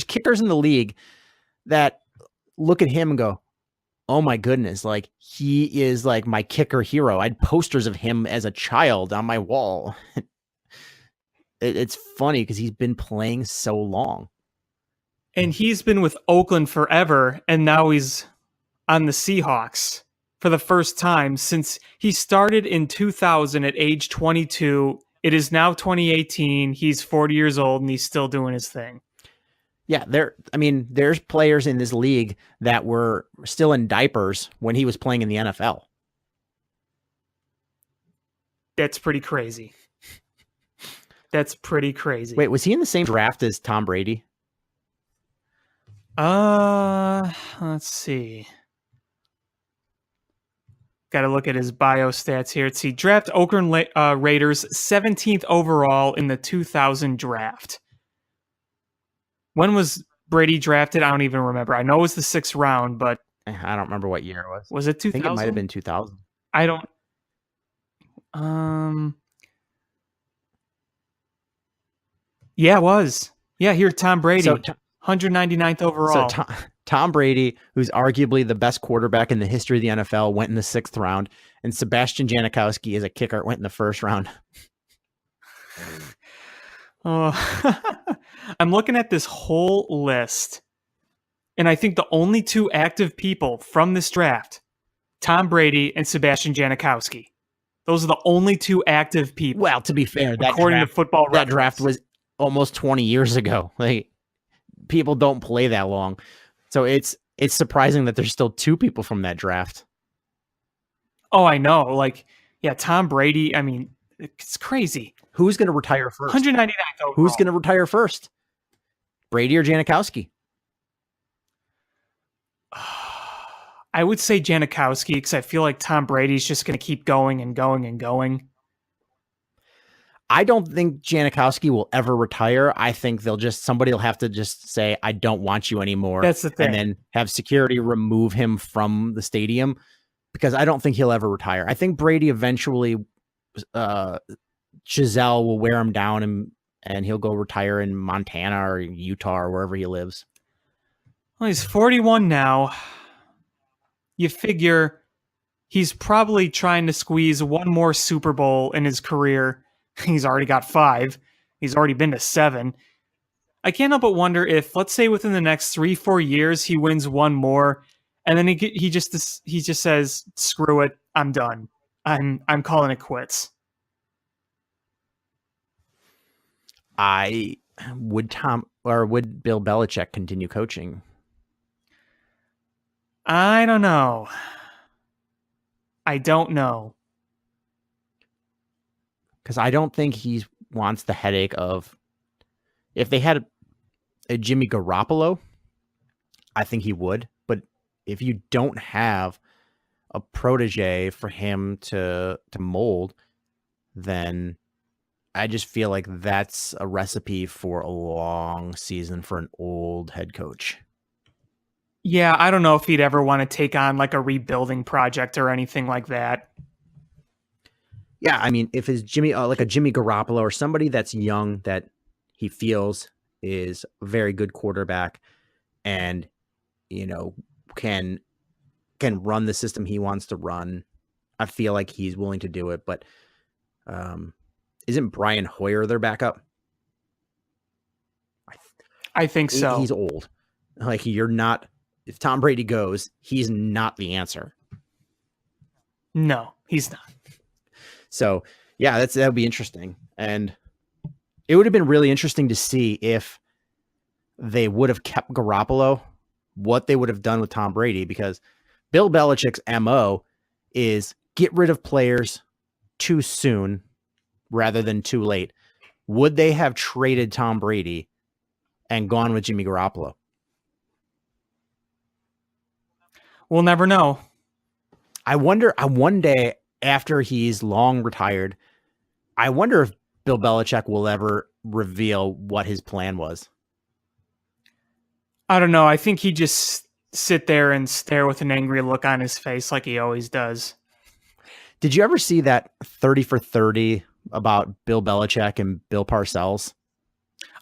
kickers in the league that look at him and go, oh my goodness, like he is like my kicker hero. I had posters of him as a child on my wall. It's funny because he's been playing so long. And he's been with Oakland forever, and now he's on the Seahawks for the first time since he started in 2000 at age 22. It is now 2018. He's 40 years old, and he's still doing his thing. Yeah, there's players in this league that were still in diapers when he was playing in the NFL. That's pretty crazy. That's pretty crazy. Wait, was he in the same draft as Tom Brady? Let's see. Got to look at his bio stats here. Let's see. Draft Oakland Raiders 17th overall in the 2000 draft. When was Brady drafted? I don't even remember. I know it was the 6th round, but I don't remember what year it was. Was it 2000? I think it might have been 2000. I don't. Yeah, it was. Yeah, here Tom Brady, So 199th overall. So Tom Brady, who's arguably the best quarterback in the history of the NFL, went in the 6th round, and Sebastian Janikowski is a kicker, went in the 1st round. Oh, I'm looking at this whole list, and I think the only two active people from this draft, Tom Brady and Sebastian Janikowski. Those are the only two active people. Well, to be fair, according to Football that Reference. draft was almost 20 years ago. Like, people don't play that long. So it's surprising that there's still 2 people from that draft. Oh, I know. Like, yeah, Tom Brady. I mean, it's crazy. Who's going to retire first? 199th overall. Who's going to retire first? Brady or Janikowski? I would say Janikowski because I feel like Tom Brady's just going to keep going and going and going. I don't think Janikowski will ever retire. I think somebody will have to just say, I don't want you anymore. That's the thing. And then have security remove him from the stadium because I don't think he'll ever retire. I think Brady eventually, Giselle will wear him down and he'll go retire in Montana or Utah or wherever he lives. Well, he's 41 now. You figure he's probably trying to squeeze one more Super Bowl in his career. He's already got 5. He's already been to 7. I can't help but wonder if, let's say, within the next 3-4 years, he wins one more, and then he just says, "Screw it, I'm done. I'm calling it quits." Would Bill Belichick continue coaching? I don't know. Because I don't think he wants the headache of, if they had a Jimmy Garoppolo, I think he would. But if you don't have a protege for him to mold, then I just feel like that's a recipe for a long season for an old head coach. Yeah, I don't know if he'd ever want to take on like a rebuilding project or anything like that. Yeah, I mean, if it's like a Jimmy Garoppolo or somebody that's young that he feels is a very good quarterback and, can run the system he wants to run, I feel like he's willing to do it. But isn't Brian Hoyer their backup? I think so. He's old. Like, if Tom Brady goes, he's not the answer. No, he's not. So, yeah, that would be interesting. And it would have been really interesting to see if they would have kept Garoppolo, what they would have done with Tom Brady, because Bill Belichick's MO is get rid of players too soon rather than too late. Would they have traded Tom Brady and gone with Jimmy Garoppolo? We'll never know. I wonder, one day after he's long retired, I wonder if Bill Belichick will ever reveal what his plan was. I don't know. I think he just sit there and stare with an angry look on his face like he always does. Did you ever see that 30 for 30 about Bill Belichick and Bill Parcells?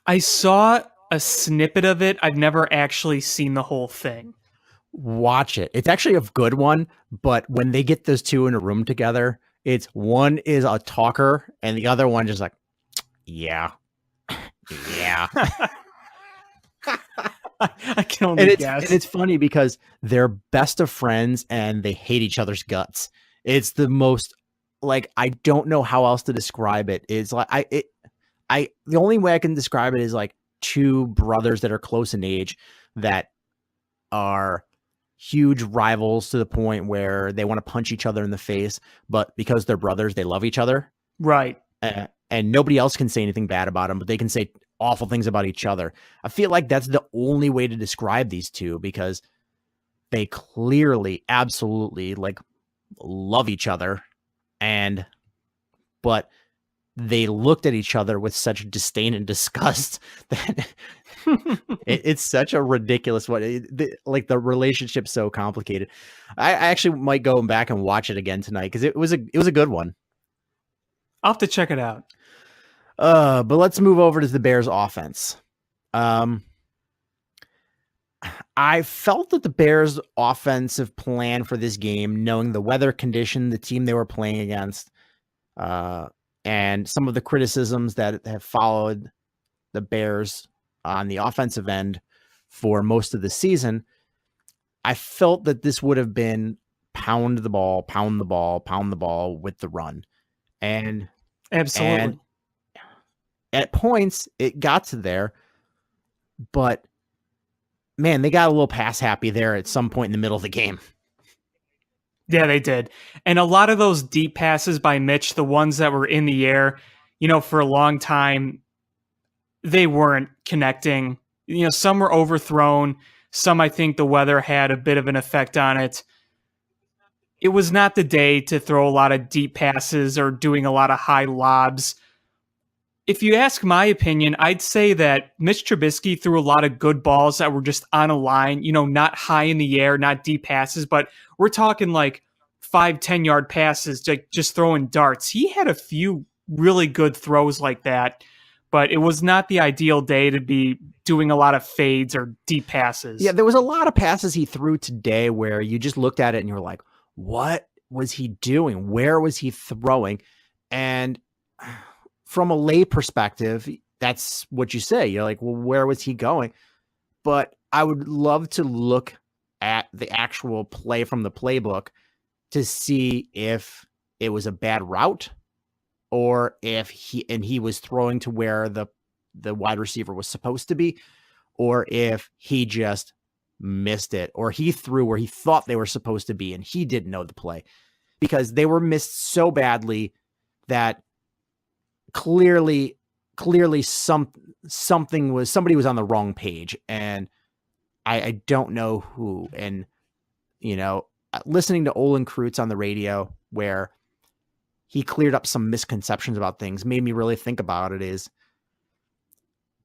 I saw a snippet of it. I've never actually seen the whole thing. Watch it. It's actually a good one, but when they get those two in a room together, it's one is a talker and the other one just like, yeah. Yeah. I can only guess. And it's funny because they're best of friends and they hate each other's guts. It's the most, like, I don't know how else to describe it. It's like the only way I can describe it is like two brothers that are close in age that are huge rivals to the point where they want to punch each other in the face, but because they're brothers, they love each other. Right. And nobody else can say anything bad about them, but they can say awful things about each other. I feel like that's the only way to describe these two because they clearly, absolutely like love each other. But they looked at each other with such disdain and disgust that it's such a ridiculous one. Like the relationship's so complicated. I actually might go back and watch it again tonight because it was a good one. I'll have to check it out. But let's move over to the Bears offense. I felt that the Bears offensive plan for this game, knowing the weather condition, the team they were playing against, and some of the criticisms that have followed the Bears on the offensive end for most of the season, I felt that this would have been pound the ball with the run. And absolutely. And at points, it got to there, but man, they got a little pass happy there at some point in the middle of the game. Yeah, they did. And a lot of those deep passes by Mitch, the ones that were in the air, for a long time, they weren't connecting. Some were overthrown. Some, I think the weather had a bit of an effect on it. It was not the day to throw a lot of deep passes or doing a lot of high lobs. If you ask my opinion, I'd say that Mitch Trubisky threw a lot of good balls that were just on a line, not high in the air, not deep passes, but we're talking like 5-10 yard passes, like just throwing darts. He had a few really good throws like that, but it was not the ideal day to be doing a lot of fades or deep passes. Yeah, there was a lot of passes he threw today where you just looked at it and you were like, what was he doing? Where was he throwing? And from a lay perspective, that's what you say. You're like, well, where was he going? But I would love to look at the actual play from the playbook to see if it was a bad route or if he was throwing to where the wide receiver was supposed to be, or if he just missed it, or he threw where he thought they were supposed to be and he didn't know the play, because they were missed so badly that clearly somebody was on the wrong page, and I don't know who. And listening to Olin Kreutz on the radio where he cleared up some misconceptions about things made me really think about it. Is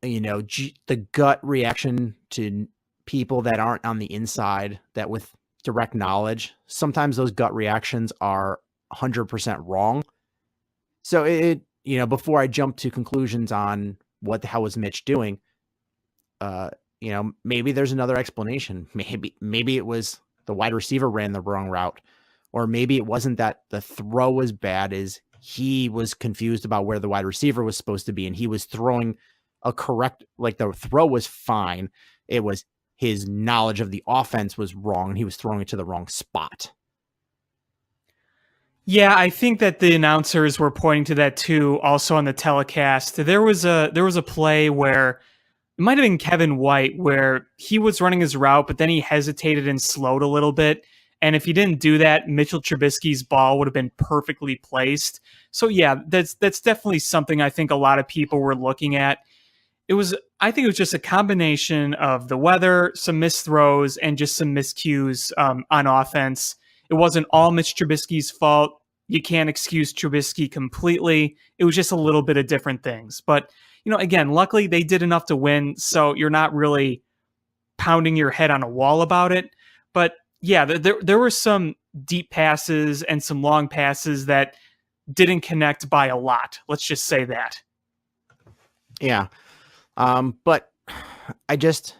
the gut reaction to people that aren't on the inside, that with direct knowledge, sometimes those gut reactions are 100% wrong. So before I jump to conclusions on what the hell was Mitch doing, maybe there's another explanation. Maybe it was the wide receiver ran the wrong route, or maybe it wasn't that the throw was bad, is he was confused about where the wide receiver was supposed to be, and he was throwing the throw was fine. It was his knowledge of the offense was wrong, and he was throwing it to the wrong spot. Yeah, I think that the announcers were pointing to that too. Also on the telecast, there was a play where it might have been Kevin White where he was running his route, but then he hesitated and slowed a little bit. And if he didn't do that, Mitchell Trubisky's ball would have been perfectly placed. So yeah, that's definitely something I think a lot of people were looking at. I think it was just a combination of the weather, some missed throws, and just some miscues on offense. It wasn't all Mitch Trubisky's fault. You can't excuse Trubisky completely. It was just a little bit of different things. But again, luckily they did enough to win, so you're not really pounding your head on a wall about it. But yeah, there were some deep passes and some long passes that didn't connect by a lot. Let's just say that. Yeah. But I just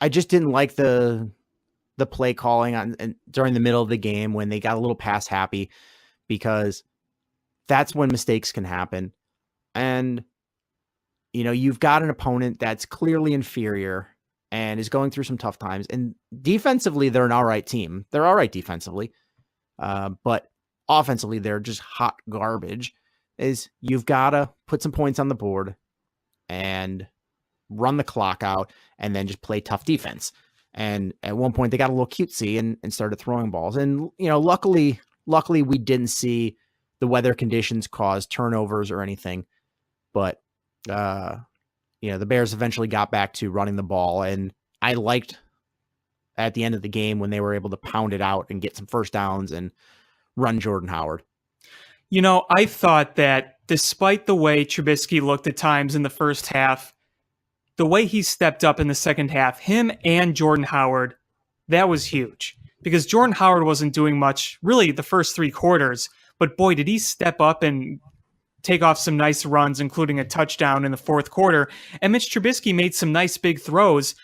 didn't like the play calling and during the middle of the game when they got a little pass happy, because that's when mistakes can happen. And, you've got an opponent that's clearly inferior and is going through some tough times. And defensively, they're an all right team. They're all right defensively. But offensively, they're just hot garbage. You've got to put some points on the board and run the clock out and then just play tough defense. And at one point they got a little cutesy and started throwing balls. And, luckily we didn't see the weather conditions cause turnovers or anything, but, the Bears eventually got back to running the ball. And I liked at the end of the game when they were able to pound it out and get some first downs and run Jordan Howard. I thought that despite the way Trubisky looked at times in the first half, the way he stepped up in the second half, him and Jordan Howard, that was huge. Because Jordan Howard wasn't doing much, really, the first 3 quarters. But boy, did he step up and take off some nice runs, including a touchdown in the fourth quarter. And Mitch Trubisky made some nice big throws.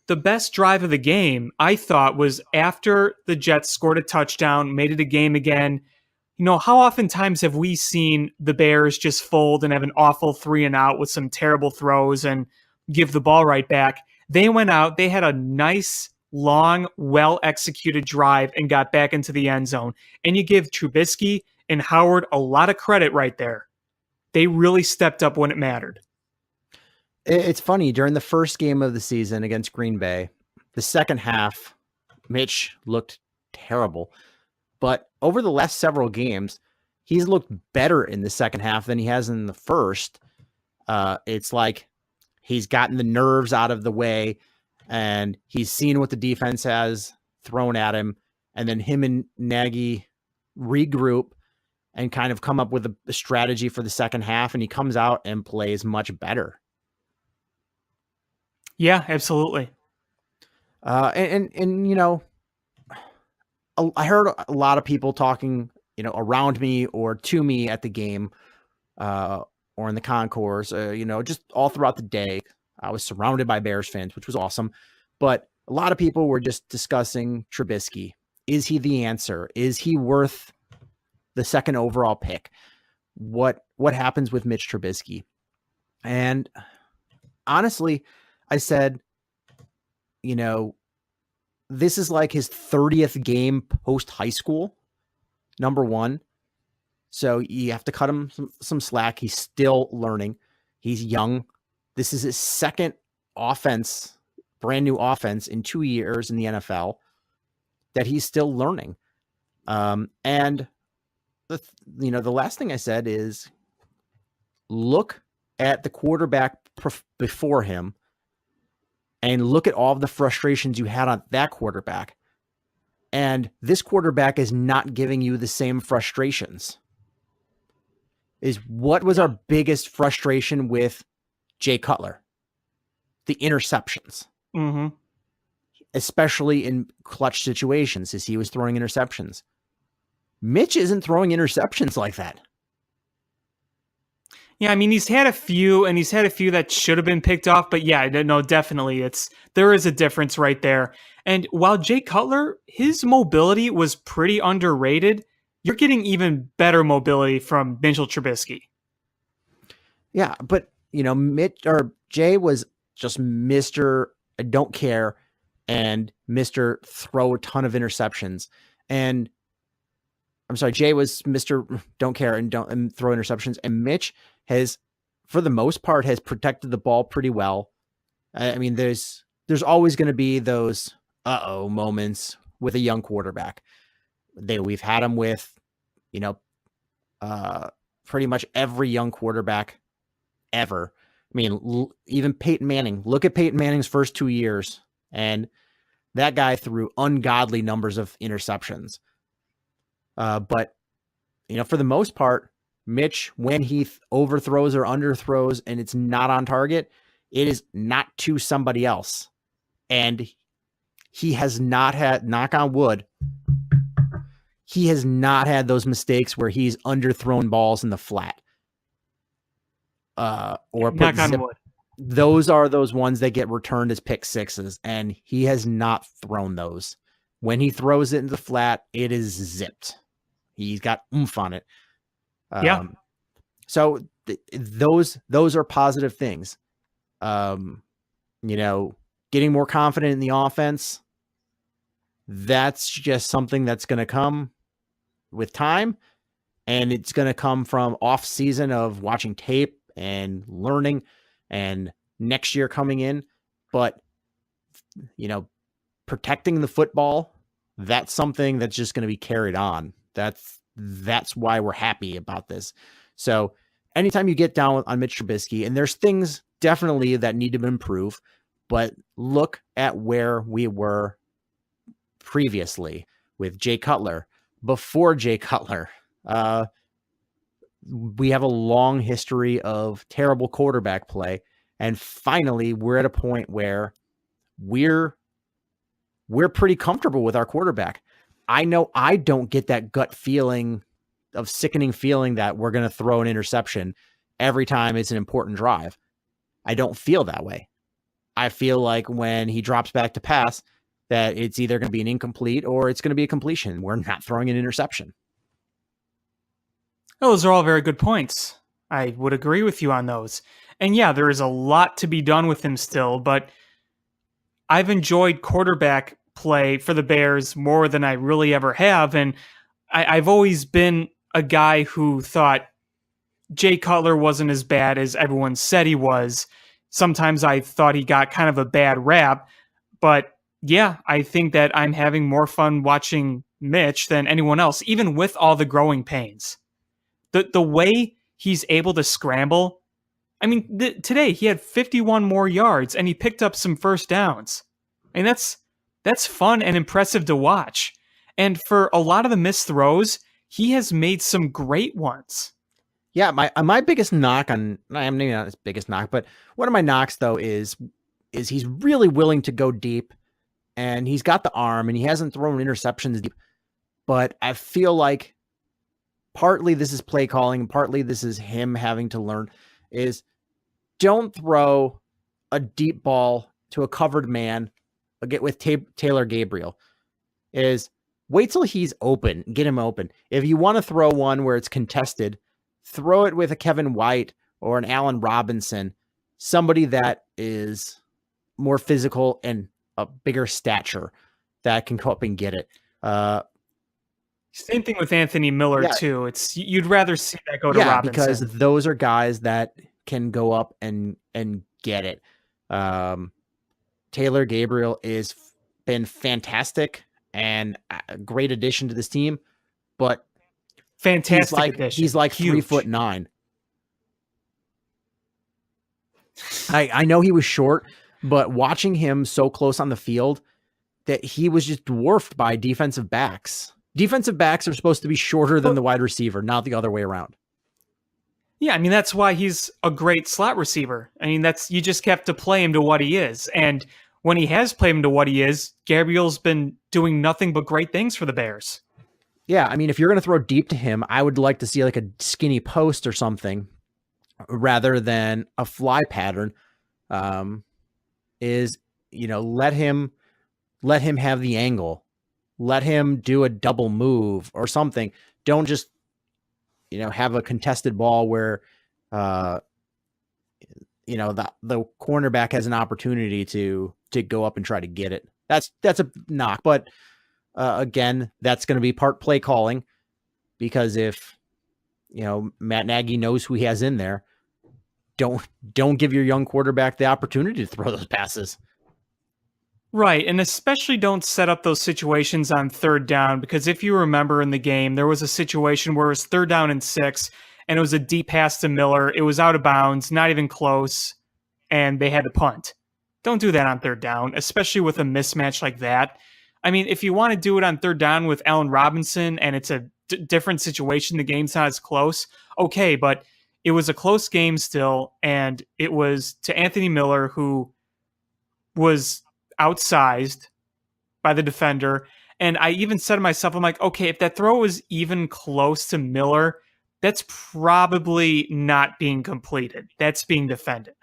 The best drive of the game, I thought, was after the Jets scored a touchdown, made it a game again. How oftentimes have we seen the Bears just fold and have an awful 3-and-out with some terrible throws and give the ball right back? They went out, they had a nice, long, well-executed drive and got back into the end zone. And you give Trubisky and Howard a lot of credit right there. They really stepped up when it mattered. It's funny, during the first game of the season against Green Bay, the second half, Mitch looked terrible. But over the last several games, he's looked better in the second half than he has in the first. It's like he's gotten the nerves out of the way and he's seen what the defense has thrown at him. And then him and Nagy regroup and kind of come up with a strategy for the second half. And he comes out and plays much better. Yeah, absolutely. I heard a lot of people talking, around me or to me at the game, or in the concourse, just all throughout the day. I was surrounded by Bears fans, which was awesome. But a lot of people were just discussing Trubisky. Is he the answer? Is he worth the second overall pick? What happens with Mitch Trubisky? And honestly, I said, this is like his 30th game post high school, number one. So you have to cut him some slack. He's still learning. He's young. This is his second brand new offense in 2 years in the NFL that he's still learning. And the last thing I said is look at the quarterback before him and look at all of the frustrations you had on that quarterback. And this quarterback is not giving you the same frustrations. What was our biggest frustration with Jay Cutler? The interceptions. Mm-hmm. Especially in clutch situations, as he was throwing interceptions. Mitch isn't throwing interceptions like that. Yeah, I mean, he's had a few that should have been picked off, but yeah, no, definitely, there is a difference right there. And while Jay Cutler, his mobility was pretty underrated, you're getting even better mobility from Mitchell Trubisky. Yeah, but Jay was just Mr. I don't care and Mr. throw a ton of interceptions. And I'm sorry, Jay was Mr. don't care and throw interceptions. And Mitch has, for the most part, has protected the ball pretty well. I mean, there's always going to be those moments with a young quarterback. We've had them with, pretty much every young quarterback ever. I mean, even Peyton Manning. Look at Peyton Manning's first 2 years, and that guy threw ungodly numbers of interceptions. But for the most part, Mitch, when he overthrows or underthrows and it's not on target, it is not to somebody else. And he has not had, knock on wood, he has not had those mistakes where he's underthrown balls in the flat. Or knock on wood. Those are those ones that get returned as pick sixes, and he has not thrown those. When he throws it in the flat, it is zipped. He's got oomph on it. Yeah. So those are positive things. Getting more confident in the offense, that's just something that's going to come with time, and it's going to come from off season of watching tape and learning and next year coming in. But, protecting the football, that's something that's just going to be carried on. That's why we're happy about this. So anytime you get down on Mitch Trubisky, and there's things definitely that need to improve, but look at where we were previously with Jay Cutler. Before Jay Cutler, we have a long history of terrible quarterback play. And finally, we're at a point where we're pretty comfortable with our quarterback. I know I don't get that gut feeling of sickening feeling that we're going to throw an interception every time it's an important drive. I don't feel that way. I feel like when he drops back to pass, that it's either going to be an incomplete or it's going to be a completion. We're not throwing an interception. Those are all very good points. I would agree with you on those. And yeah, there is a lot to be done with him still, but I've enjoyed quarterback play for the Bears more than I really ever have. And I've always been a guy who thought Jay Cutler wasn't as bad as everyone said he was. Sometimes I thought he got kind of a bad rap, but yeah, I think that I'm having more fun watching Mitch than anyone else, even with all the growing pains. The way he's able to scramble, I mean, today he had 51 more yards and he picked up some first downs. And that's fun and impressive to watch. And for a lot of the missed throws, he has made some great ones. Yeah, my biggest knock on, maybe not his biggest knock, but one of my knocks though is he's really willing to go deep, and he's got the arm and he hasn't thrown interceptions deep. But I feel like partly this is play calling, and partly this is him having to learn, is don't throw a deep ball to a covered man, get with Taylor Gabriel, is wait till he's open, get him open. If you want to throw one where it's contested, throw it with a Kevin White or an Allen Robinson, somebody that is more physical and a bigger stature that can go up and get it. Same thing with Anthony Miller too. It's you'd rather see that go to Robinson, because those are guys that can go up and get it. Taylor Gabriel is been fantastic and a great addition to this team, but fantastic addition. He's like Huge. 3'9". I know he was short, but watching him so close on the field, that he was just dwarfed by defensive backs. Defensive backs are supposed to be shorter than the wide receiver, not the other way around. Yeah, I mean, that's why he's a great slot receiver. I mean, you just have to play him to what he is. And when he has played him to what he is, Gabriel's been doing nothing but great things for the Bears. Yeah, I mean, if you're going to throw deep to him, I would like to see like a skinny post or something rather than a fly pattern. Let him have the angle. Let him do a double move or something. Don't just, have a contested ball where, the cornerback has an opportunity to go up and try to get it. That's a knock, but again, that's going to be part play calling, because if, Matt Nagy knows who he has in there, don't give your young quarterback the opportunity to throw those passes. Right, and especially don't set up those situations on third down, because if you remember in the game, there was a situation where it was 3rd down and 6, and it was a deep pass to Miller. It was out of bounds, not even close, and they had to punt. Don't do that on 3rd down, especially with a mismatch like that. I mean, if you want to do it on third down with Allen Robinson and it's a different situation, the game's not as close, okay, but it was a close game still, and it was to Anthony Miller, who was outsized by the defender. And I even said to myself, I'm like, okay, if that throw was even close to Miller, that's probably not being completed. That's being defended.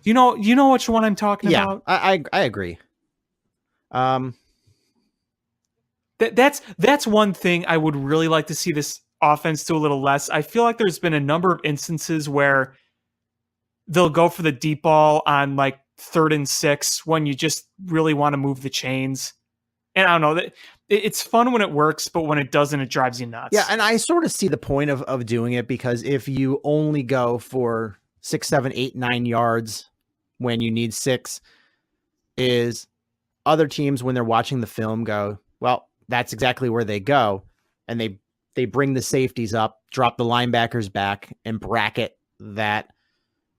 You know which one I'm talking about? I agree. That's one thing I would really like to see this offense do a little less. I feel like there's been a number of instances where they'll go for the deep ball on like 3rd and 6 when you just really want to move the chains. And I don't know, it's fun when it works, but when it doesn't, it drives you nuts. Yeah, and I sort of see the point of doing it, because if you only go for 6, 7, 8, 9 yards when you need 6, is other teams, when they're watching the film, go, well, that's exactly where they go. And they bring the safeties up, drop the linebackers back, and bracket that,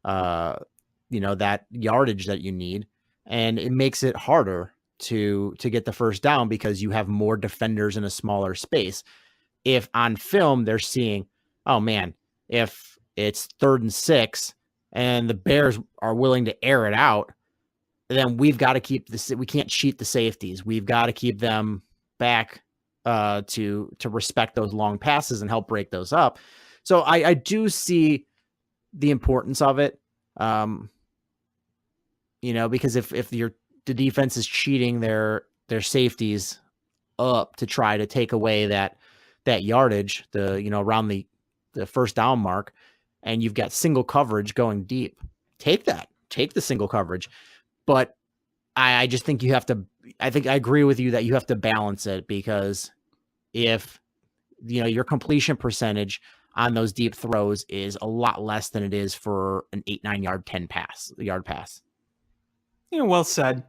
that yardage that you need. And it makes it harder to get the first down because you have more defenders in a smaller space. If on film they're seeing, oh man, if it's 3rd and 6 and the Bears are willing to air it out, then we've got to keep this. We can't cheat the safeties. We've got to keep them back to respect those long passes and help break those up. So I do see the importance of it. Because if the defense is cheating their safeties up to try to take away that yardage, around the first down mark, and you've got single coverage going deep, take the single coverage. But I just think I agree with you that you have to balance it, because if your completion percentage on those deep throws is a lot less than it is for an 8-9 yard pass. Well said.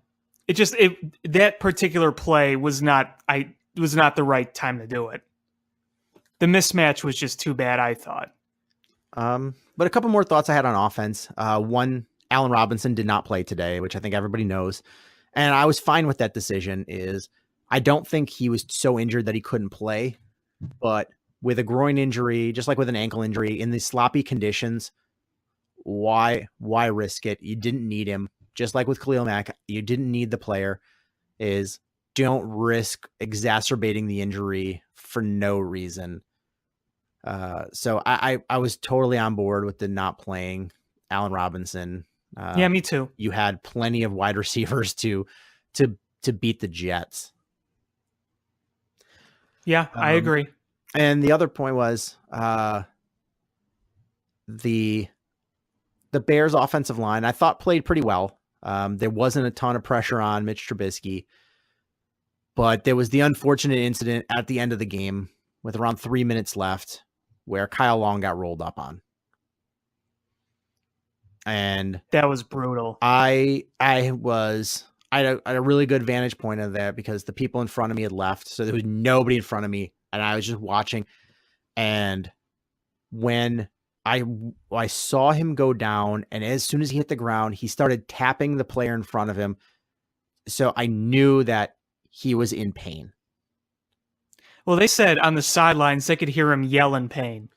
That particular play was not the right time to do it. The mismatch was just too bad, I thought. But a couple more thoughts I had on offense. One, Allen Robinson did not play today, which I think everybody knows. And I was fine with that decision. I don't think he was so injured that he couldn't play, but with a groin injury, just like with an ankle injury, in these sloppy conditions, why risk it? You didn't need him. Just like with Khalil Mack, you didn't need the player. Don't risk exacerbating the injury for no reason. So I was totally on board with the not playing Allen Robinson. Yeah, me too. You had plenty of wide receivers to beat the Jets. Yeah, I agree. And the other point was the Bears offensive line, I thought, played pretty well. There wasn't a ton of pressure on Mitch Trubisky, but there was the unfortunate incident at the end of the game with around 3 minutes left where Kyle Long got rolled up on. And that was brutal. I had a really good vantage point of that because the people in front of me had left. So there was nobody in front of me and I was just watching. And when I saw him go down, and as soon as he hit the ground, he started tapping the player in front of him. So I knew that he was in pain. Well, they said on the sidelines they could hear him yell in pain.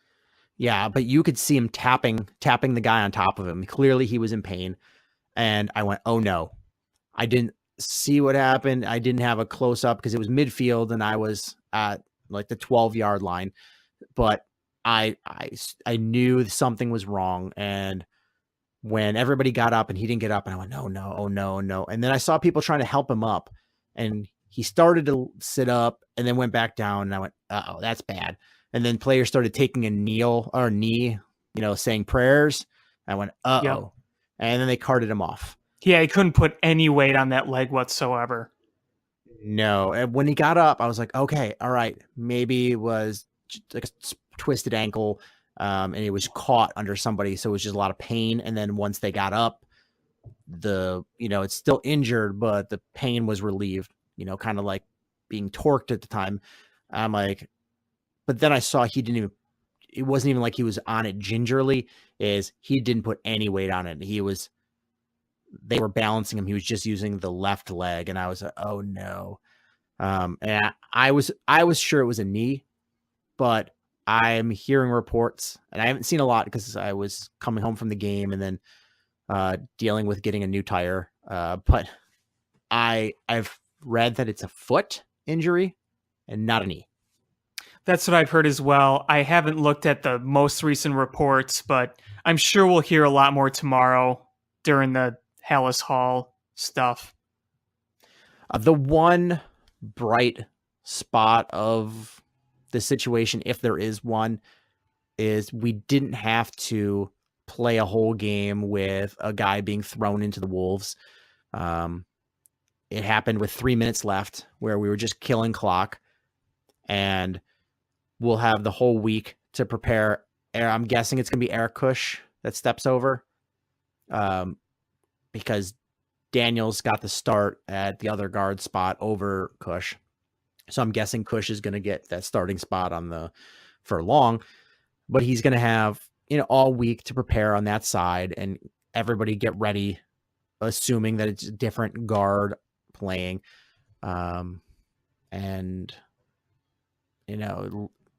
Yeah, but you could see him tapping the guy on top of him. Clearly he was in pain. And I went, oh no. I didn't see what happened. I didn't have a close up because it was midfield and I was at like the 12-yard line. But I knew something was wrong. And when everybody got up and he didn't get up, and I went, no. And then I saw people trying to help him up, and he started to sit up and then went back down. And I went, uh-oh, that's bad. And then players started taking a knee, saying prayers. I went, uh-oh. Yep. And then they carted him off. Yeah, he couldn't put any weight on that leg whatsoever. No. And when he got up, I was like, okay, all right. Maybe it was like a twisted ankle, and it was caught under somebody. So it was just a lot of pain. And then once they got up, it's still injured, but the pain was relieved, kind of like being torqued at the time. I'm like, but then I saw it wasn't even like he was on it gingerly, he didn't put any weight on it. He was they were balancing him. He was just using the left leg, and I was like, oh no. And I was sure it was a knee, but I'm hearing reports, and I haven't seen a lot because I was coming home from the game and then dealing with getting a new tire. But I've read that it's a foot injury and not a knee. That's what I've heard as well. I haven't looked at the most recent reports, but I'm sure we'll hear a lot more tomorrow during the Hallis Hall stuff. The one bright spot of the situation, if there is one, is we didn't have to play a whole game with a guy being thrown into the wolves. It happened with 3 minutes left where we were just killing clock, and we'll have the whole week to prepare. I'm guessing it's going to be Eric Kush that steps over, because Daniels got the start at the other guard spot over Kush. So I'm guessing Kush is going to get that starting spot for long, but he's going to have, all week to prepare on that side, and everybody get ready, assuming that it's a different guard playing. And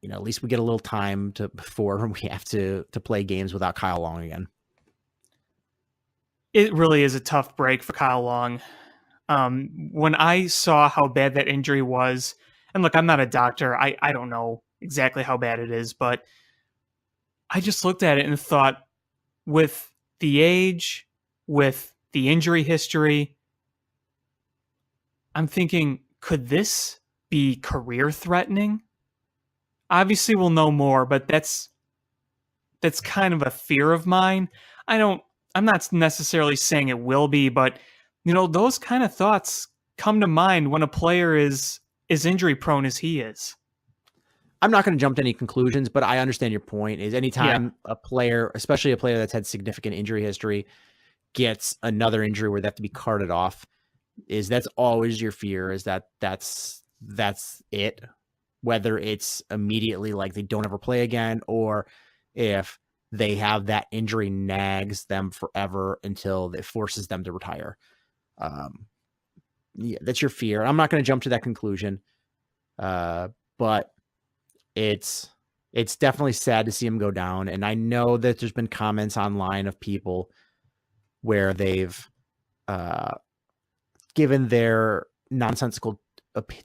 at least we get a little time before we have to play games without Kyle Long again. It really is a tough break for Kyle Long. When I saw how bad that injury was, and look, I'm not a doctor. I don't know exactly how bad it is, but I just looked at it and thought, with the age, with the injury history, I'm thinking, could this be career threatening? Obviously we'll know more, but that's kind of a fear of mine. I'm not necessarily saying it will be, but those kind of thoughts come to mind when a player is as injury prone as he is. I'm not going to jump to any conclusions, but I understand your point. Is anytime a player, especially a player that's had significant injury history, gets another injury where they have to be carted off, that's always your fear, is that's it. Whether it's immediately like they don't ever play again, or if they have that injury nags them forever until it forces them to retire. That's your fear. I'm not going to jump to that conclusion, but it's definitely sad to see him go down. And I know that there's been comments online of people where they've given their nonsensical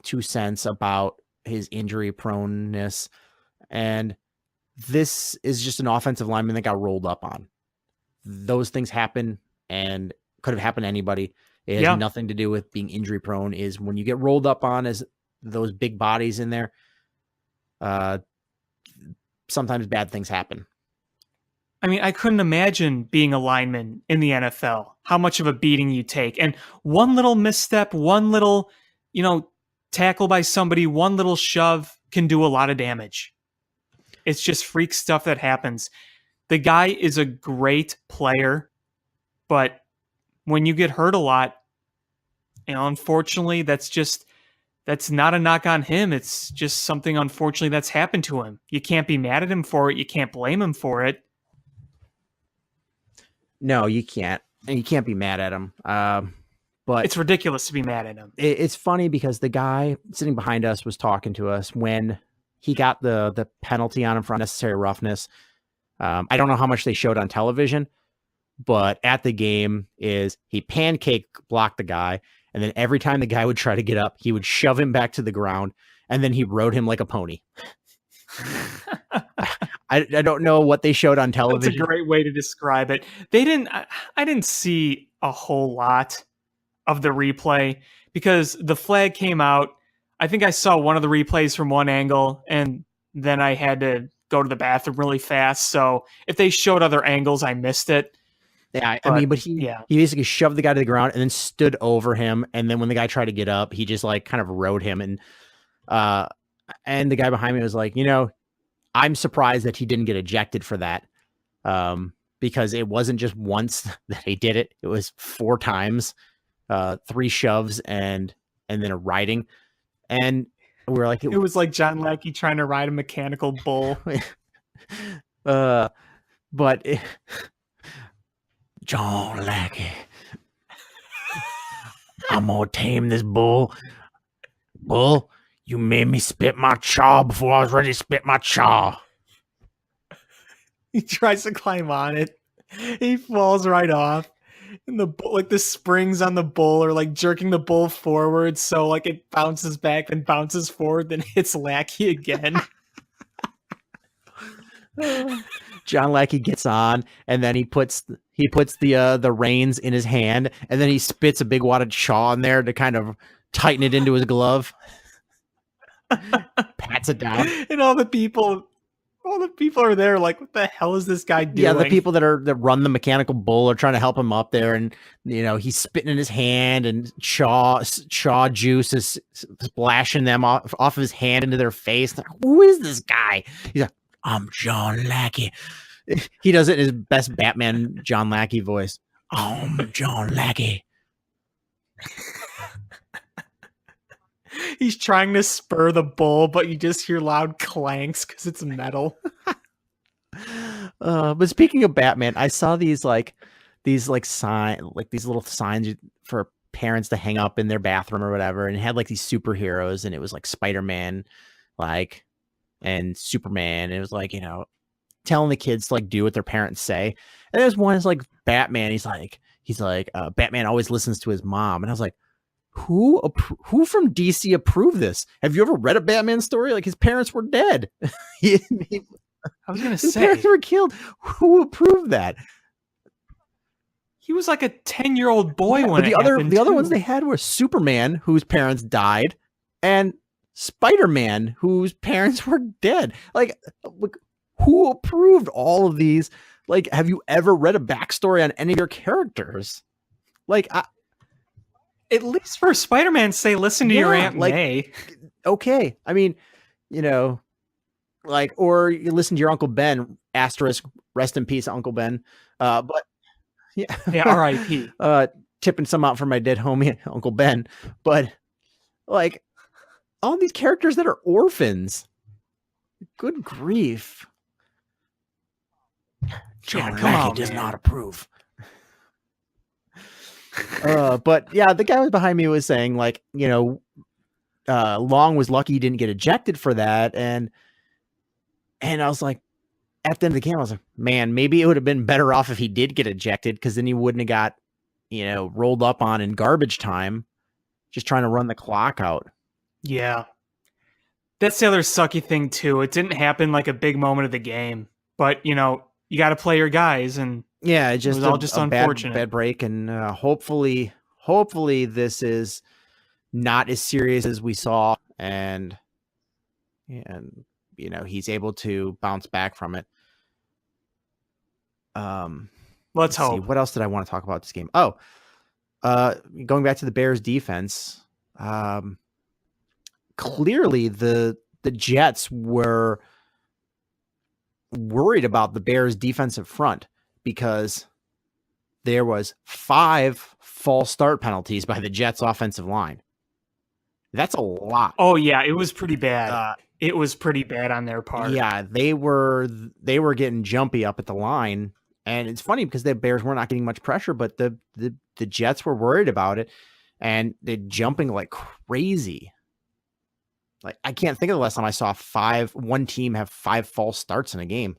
2 cents about his injury proneness, and this is just an offensive lineman that got rolled up on. Those things happen and could have happened to anybody. It has nothing to do with being injury prone. Is when you get rolled up on as those big bodies in there, sometimes bad things happen. I mean, I couldn't imagine being a lineman in the NFL, how much of a beating you take. And one little misstep, one little, tackle by somebody, one little shove can do a lot of damage. It's just freak stuff that happens. The guy is a great player, but when you get hurt a lot, unfortunately, that's not a knock on him. It's just something, unfortunately, that's happened to him. You can't be mad at him for it. You can't blame him for it. No, you can't. And you can't be mad at him. But it's ridiculous to be mad at him. It's funny because the guy sitting behind us was talking to us when he got the penalty on him for unnecessary roughness. I don't know how much they showed on television, but at the game is he pancake blocked the guy, and then every time the guy would try to get up, he would shove him back to the ground, and then he rode him like a pony. I don't know what they showed on television. That's a great way to describe it. I didn't see a whole lot of the replay because the flag came out. I think I saw one of the replays from one angle, and then I had to go to the bathroom really fast. So if they showed other angles, I missed it. Yeah, but he basically shoved the guy to the ground and then stood over him. And then when the guy tried to get up, he just kind of rode him. And the guy behind me was like, I'm surprised that he didn't get ejected for that. Because it wasn't just once that he did it. It was 4 times, 3 shoves and then a riding. And we were like, it was like John Lackey trying to ride a mechanical bull. John Lackey. I'm gonna tame this bull. Bull, you made me spit my chaw before I was ready to spit my chaw. He tries to climb on it. He falls right off. And the bull, like the springs on the bull are like jerking the bull forward, so like it bounces back, then bounces forward, then hits Lackey again. John Lackey gets on, and then he puts the reins in his hand, and then he spits a big wad of chaw in there to kind of tighten it into his glove. Pats it down. And all the people are there like, what the hell is this guy doing? Yeah, the people that run the mechanical bull are trying to help him up there, and he's spitting in his hand, and chaw juice is splashing them off of his hand into their face. They're like, who is this guy? He's like, I'm John Lackey. He does it in his best Batman John Lackey voice. I'm John Lackey. He's trying to spur the bull, but you just hear loud clanks because it's metal. But speaking of Batman, I saw these little signs for parents to hang up in their bathroom or whatever, and it had like these superheroes, and it was like Spider-Man, and Superman. And it was like, telling the kids to like do what their parents say. And there's one is like Batman. He's like, Batman always listens to his mom. And I was like, who from DC approved this? Have you ever read a Batman story? Like, his parents were dead. I was gonna His say, parents were killed. Who approved that? he was like a 10-year-old boy when the other ones they had were Superman, whose parents died, and Spider-Man, whose parents were dead. Like, who approved all of these? Like, have you ever read a backstory on any of your characters? Like, at least for Spider-Man, say listen to your Aunt May. Okay, I mean, or you listen to your Uncle Ben. Asterisk, rest in peace, Uncle Ben. But yeah, R.I.P. Tipping some out for my dead homie, Uncle Ben. But like, all these characters that are orphans. Good grief. John Lackey does not approve. But yeah, the guy was behind me was saying like, Long was lucky he didn't get ejected for that. And I was like, at the end of the game, I was like, man, maybe it would have been better off if he did get ejected, because then he wouldn't have got, rolled up on in garbage time, just trying to run the clock out. Yeah. That's the other sucky thing too. It didn't happen like a big moment of the game, but you got to play your guys, and yeah, it was all just unfortunate. Bad break, and hopefully this is not as serious as we saw, and he's able to bounce back from it. Let's hope. See, what else did I want to talk about this game? Oh, going back to the Bears defense. Clearly the Jets were worried about the Bears defensive front, because there was 5 false start penalties by the Jets offensive line. That's a lot. Oh yeah, it was pretty bad. It was pretty bad on their part. Yeah, they were getting jumpy up at the line, and it's funny because the Bears were not getting much pressure, but the Jets were worried about it, and they're jumping like crazy. Like, I can't think of the last time I saw one team have 5 false starts in a game.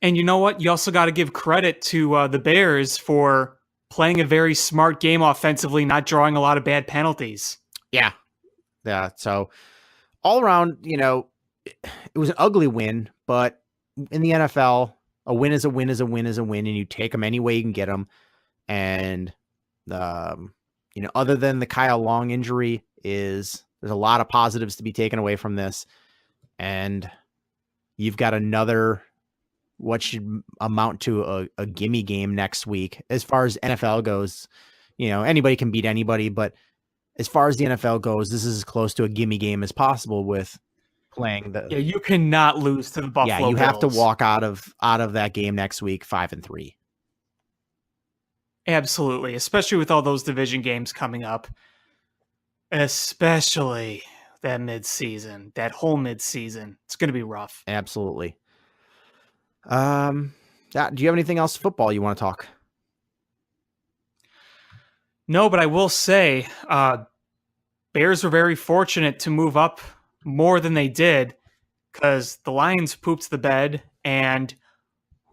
And you know what? You also got to give credit to the Bears for playing a very smart game offensively, not drawing a lot of bad penalties. Yeah. So all around, it was an ugly win, but in the NFL, a win is a win is a win is a win, and you take them any way you can get them. And, other than the Kyle Long injury, there's a lot of positives to be taken away from this. And you've got another, what should amount to a gimme game next week. As far as NFL goes, anybody can beat anybody, but as far as the NFL goes, this is as close to a gimme game as possible with playing the. Yeah, you cannot lose to the Buffalo Yeah, you have to Bills. walk out of that game next week 5-3. Absolutely, especially with all those division games coming up. Especially that whole mid-season. It's going to be rough. Absolutely. Do you have anything else football you want to talk? No, but I will say, Bears were very fortunate to move up more than they did because the Lions pooped the bed, and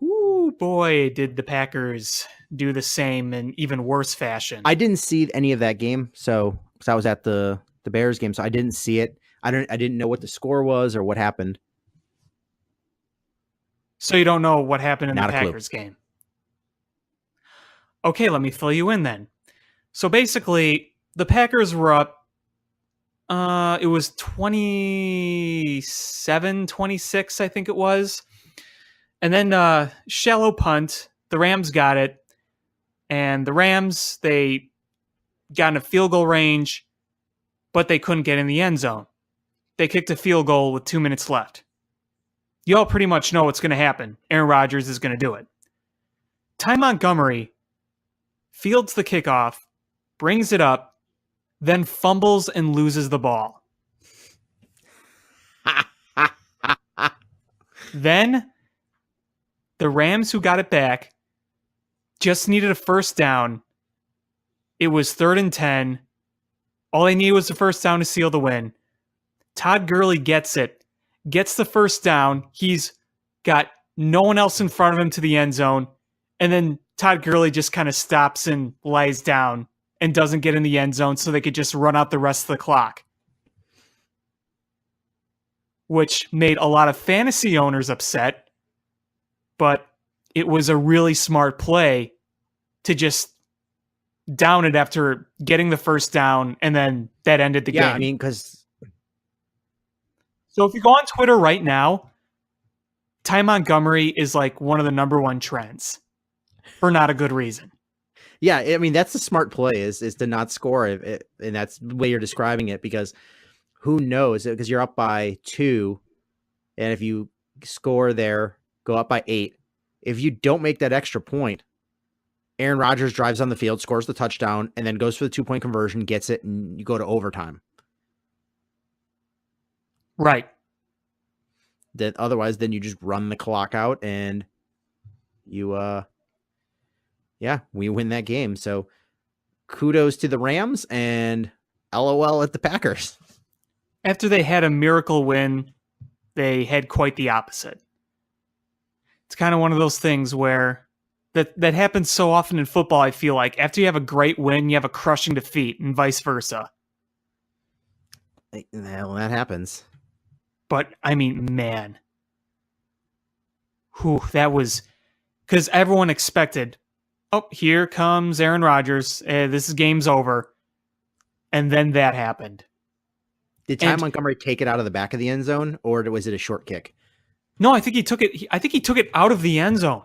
ooh, boy, did the Packers do the same in even worse fashion. I didn't see any of that game, so because I was at the Bears game, so I didn't see it. I didn't know what the score was or what happened. So you don't know what happened in Not the a clue. Packers game. Okay, let me fill you in then. So basically, the Packers were up. It was 27-26, I think it was. And then shallow punt. The Rams got it. And the Rams, they got in a field goal range, but they couldn't get in the end zone. They kicked a field goal with 2 minutes left. You all pretty much know what's going to happen. Aaron Rodgers is going to do it. Ty Montgomery fields the kickoff, brings it up, then fumbles and loses the ball. Then the Rams, who got it back, just needed a first down. It was 3rd and 10. All they needed was the first down to seal the win. Todd Gurley gets it, gets the first down. He's got no one else in front of him to the end zone. And then Todd Gurley just kind of stops and lies down and doesn't get in the end zone so they could just run out the rest of the clock. Which made a lot of fantasy owners upset, but it was a really smart play to just down it after getting the first down, and then that ended the game. Yeah, I mean, because... So if you go on Twitter right now, Ty Montgomery is like one of the number one trends for not a good reason. Yeah, I mean, that's the smart play is to not score it, and that's the way you're describing it, because who knows? Because you're up by 2, and if you score there, go up by 8. If you don't make that extra point, Aaron Rodgers drives on the field, scores the touchdown, and then goes for the 2-point conversion, gets it, and you go to overtime. Right. That otherwise, then you just run the clock out, and you, we win that game. So kudos to the Rams, and LOL at the Packers. After they had a miracle win, they had quite the opposite. It's kind of one of those things where that happens so often in football, I feel like. After you have a great win, you have a crushing defeat, and vice versa. Well, that happens. But, I mean, man. That was... Because everyone expected, oh, here comes Aaron Rodgers. This is game's over. And then that happened. Did Ty Montgomery take it out of the back of the end zone, or was it a short kick? No, I think he took it. I think he took it out of the end zone.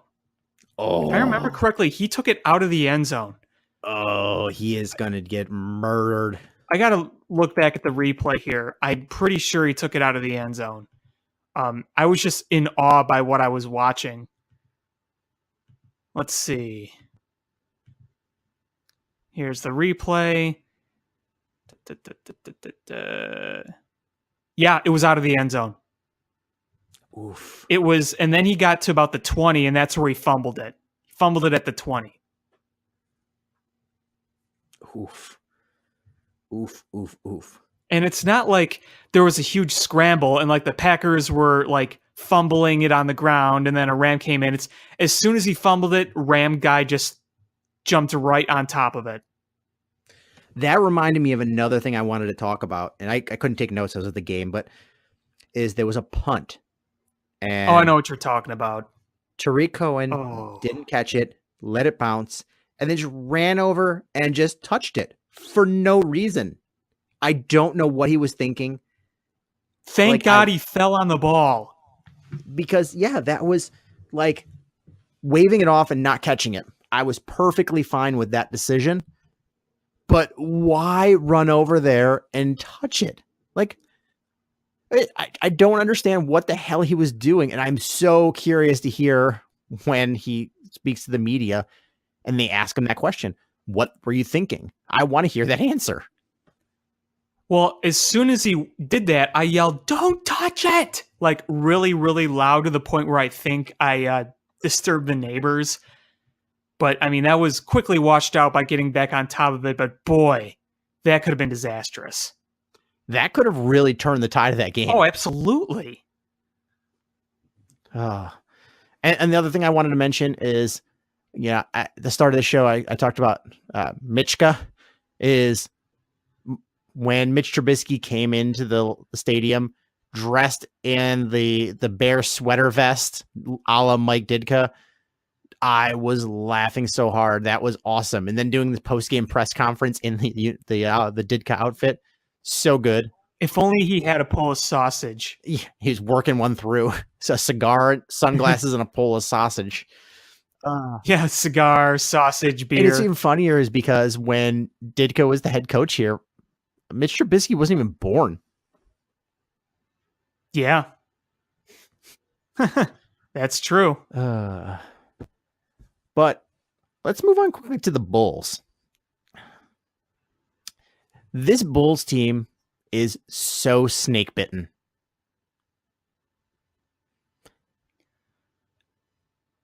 Oh, If I remember correctly, he took it out of the end zone. Oh, he is going to get murdered. I got to look back at the replay here. I'm pretty sure he took it out of the end zone. I was just in awe by what I was watching. Let's see. Here's the replay. Yeah, it was out of the end zone. Oof. It was, and then he got to about the 20, and that's where he fumbled it. He fumbled it at the 20. Oof. Oof, oof, oof. And it's not like there was a huge scramble and like the Packers were like fumbling it on the ground and then a Ram came in. It's as soon as he fumbled it, Ram guy just jumped right on top of it. That reminded me of another thing I wanted to talk about, and I couldn't take notes as of the game, but is there was a punt. And I know what you're talking about. Tariq Cohen didn't catch it, let it bounce, and then just ran over and just touched it for no reason. I don't know what he was thinking. Thank God he fell on the ball. Because, yeah, that was like waving it off and not catching it. I was perfectly fine with that decision. But why run over there and touch it? Like, I don't understand what the hell he was doing. And I'm so curious to hear when he speaks to the media and they ask him that question. What were you thinking? I want to hear that answer. Well, as soon as he did that, I yelled, "Don't touch it!" Like really, really loud to the point where I think I disturbed the neighbors. But, I mean, that was quickly washed out by getting back on top of it. But, boy, that could have been disastrous. That could have really turned the tide of that game. Oh, absolutely. And the other thing I wanted to mention is, at the start of the show, I talked about Michka. Is when Mitch Trubisky came into the stadium dressed in the bear sweater vest, a la Mike Ditka, I was laughing so hard. That was awesome. And then doing the post-game press conference in the Ditka outfit, so good. If only he had a Polish sausage. He's working one through. So a cigar, sunglasses, and a Polish sausage. Yeah, cigar, sausage, beer. And it's even funnier is because when Ditka was the head coach here, Mitch Trubisky wasn't even born. Yeah. That's true. But let's move on quickly to the Bulls. This Bulls team is so snake bitten.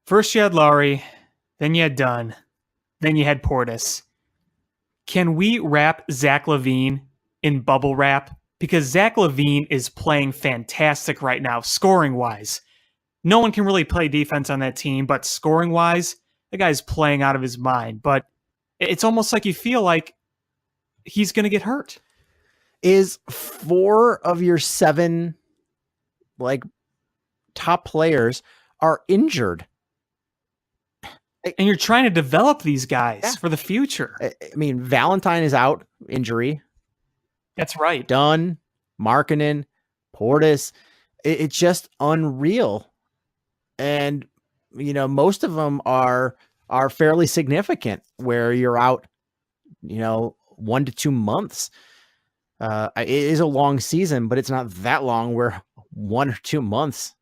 First you had Lowry, then you had Dunn, then you had Portis. Can we wrap Zach LaVine in bubble wrap? Because Zach LaVine is playing fantastic right now, scoring-wise. No one can really play defense on that team, but scoring-wise, the guy's playing out of his mind. But it's almost like you feel like he's going to get hurt. Is 4 of your 7 top players are injured. And you're trying to develop these guys for the future. I mean, Valentine is out, injury. That's right. Dunn, Markkanen, Portis. It's just unreal. And, most of them are fairly significant where you're out, 1 to 2 months. It is a long season, but it's not that long where 1 or 2 months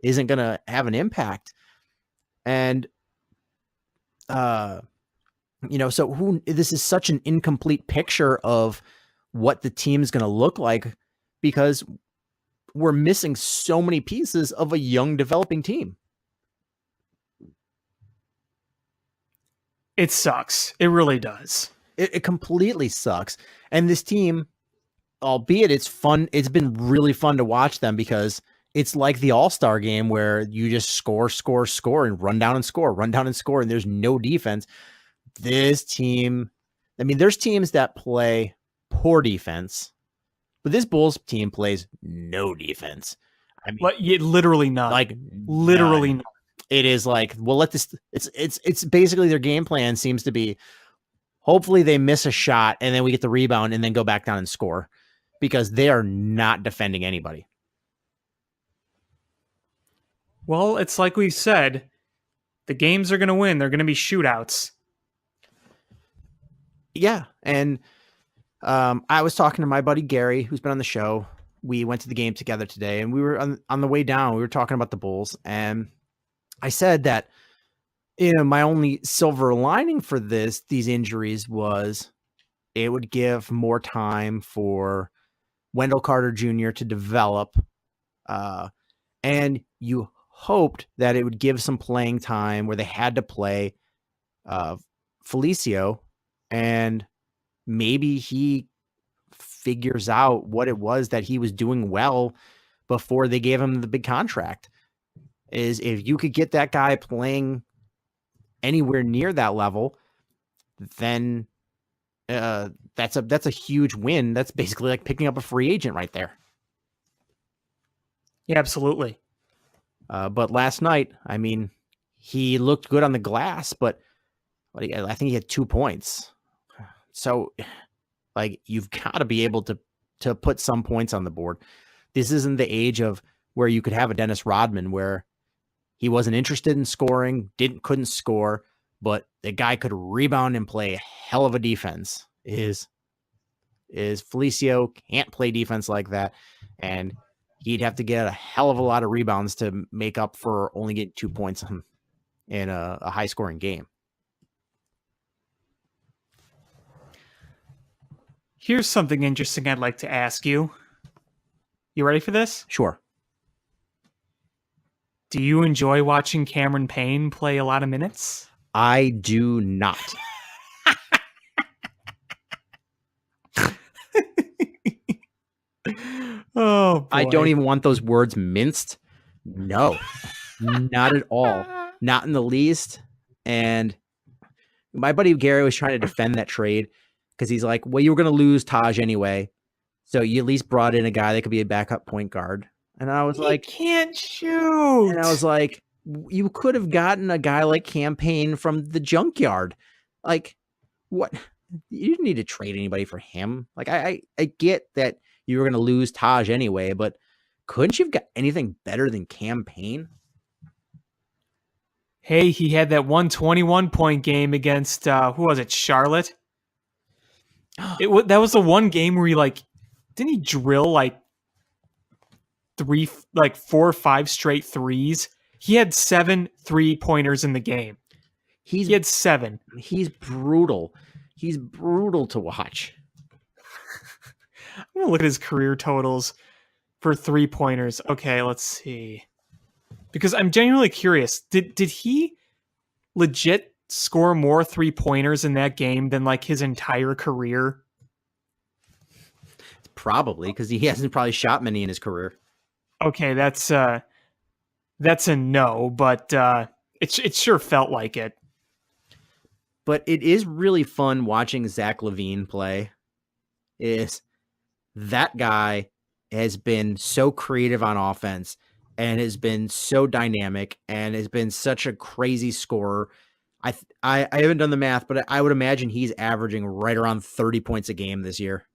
isn't going to have an impact. And, so this is such an incomplete picture of what the team's going to look like because we're missing so many pieces of a young developing team. It sucks. It really does. It completely sucks. And this team, albeit it's fun, it's been really fun to watch them because it's like the All-Star game where you just score, and run down and score, and there's no defense. This team, there's teams that play poor defense, but this Bulls team plays no defense. Literally none. Literally none. It is it's basically their game plan seems to be, hopefully they miss a shot and then we get the rebound and then go back down and score because they are not defending anybody. Well, it's like we said, the games are going to win. They're going to be shootouts. Yeah. And I was talking to my buddy Gary, who's been on the show. We went to the game together today, and we were on the way down. We were talking about the Bulls, and I said that, my only silver lining for these injuries was it would give more time for Wendell Carter Jr. to develop. And you hoped that it would give some playing time where they had to play Felicio, and maybe he figures out what it was that he was doing well before they gave him the big contract. Is if you could get that guy playing anywhere near that level, then that's a huge win. That's basically like picking up a free agent right there. Yeah, absolutely. But last night, he looked good on the glass, but I think he had 2 points. So, you've got to be able to put some points on the board. This isn't the age of where you could have a Dennis Rodman where he wasn't interested in scoring, couldn't score, but the guy could rebound and play a hell of a defense. Is Felicio can't play defense like that, and he'd have to get a hell of a lot of rebounds to make up for only getting 2 points in a high-scoring game. Here's something interesting I'd like to ask you. You ready for this? Sure. Do you enjoy watching Cameron Payne play a lot of minutes? I do not. Oh, boy. I don't even want those words minced. No, not at all. Not in the least. And my buddy Gary was trying to defend that trade because he's like, well, you were going to lose Taj anyway. So you at least brought in a guy that could be a backup point guard. And I was like, can't shoot. And I was like, you could have gotten a guy like Campaign from the junkyard. Like, what? You didn't need to trade anybody for him. Like, I get that you were going to lose Taj anyway, but couldn't you have got anything better than Campaign? Hey, he had that 121-point game against, who was it, Charlotte? That was the one game where didn't he drill like 4 or 5 straight threes? He had 7 3-pointers in the game. He had 7. He's brutal. He's brutal to watch. I'm going to look at his career totals for 3-pointers. Okay, let's see. Because I'm genuinely curious. Did he legit score more 3-pointers in that game than like his entire career? Probably, because he hasn't probably shot many in his career. Okay, that's a no, but it sure felt like it. But it is really fun watching Zach LaVine play. That guy has been so creative on offense and has been so dynamic and has been such a crazy scorer. I haven't done the math, but I would imagine he's averaging right around 30 points a game this year.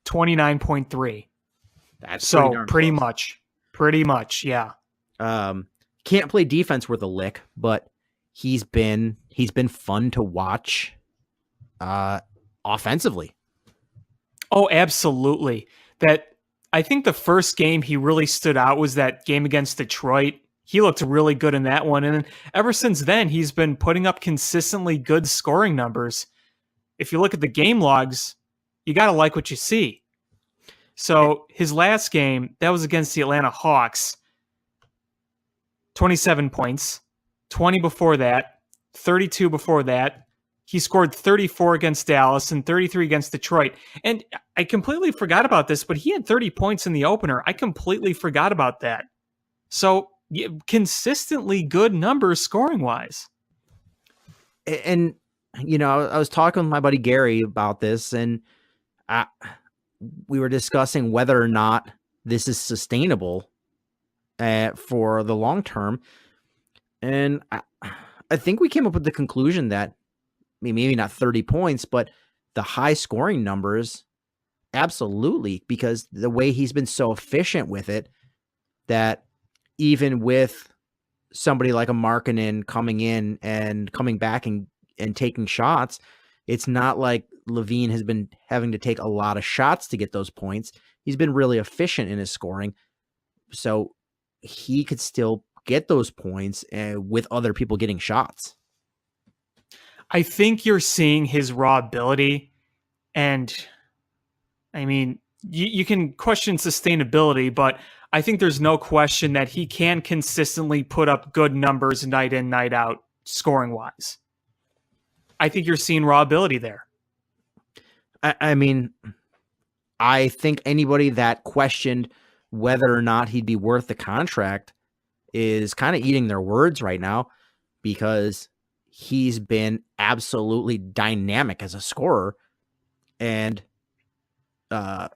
29.3. That's so pretty much, yeah. Can't play defense worth a lick, but he's been fun to watch offensively. Oh, absolutely. I think the first game he really stood out was that game against Detroit. He looked really good in that one. And ever since then, he's been putting up consistently good scoring numbers. If you look at the game logs, you got to like what you see. So his last game, that was against the Atlanta Hawks. 27 points, 20 before that, 32 before that. He scored 34 against Dallas and 33 against Detroit. And I completely forgot about this, but he had 30 points in the opener. I completely forgot about that. So consistently good numbers scoring-wise. And, I was talking with my buddy Gary about this, and we were discussing whether or not this is sustainable for the long term. And I think we came up with the conclusion that maybe not 30 points, but the high scoring numbers, absolutely, because the way he's been so efficient with it, that even with somebody like a Markkanen coming in and coming back and taking shots, it's not like LaVine has been having to take a lot of shots to get those points. He's been really efficient in his scoring. So he could still get those points with other people getting shots. I think you're seeing his raw ability, and I mean, you can question sustainability, but I think there's no question that he can consistently put up good numbers night in, night out, scoring-wise. I think you're seeing raw ability there. I mean, I think anybody that questioned whether or not he'd be worth the contract is kind of eating their words right now, because he's been absolutely dynamic as a scorer. And a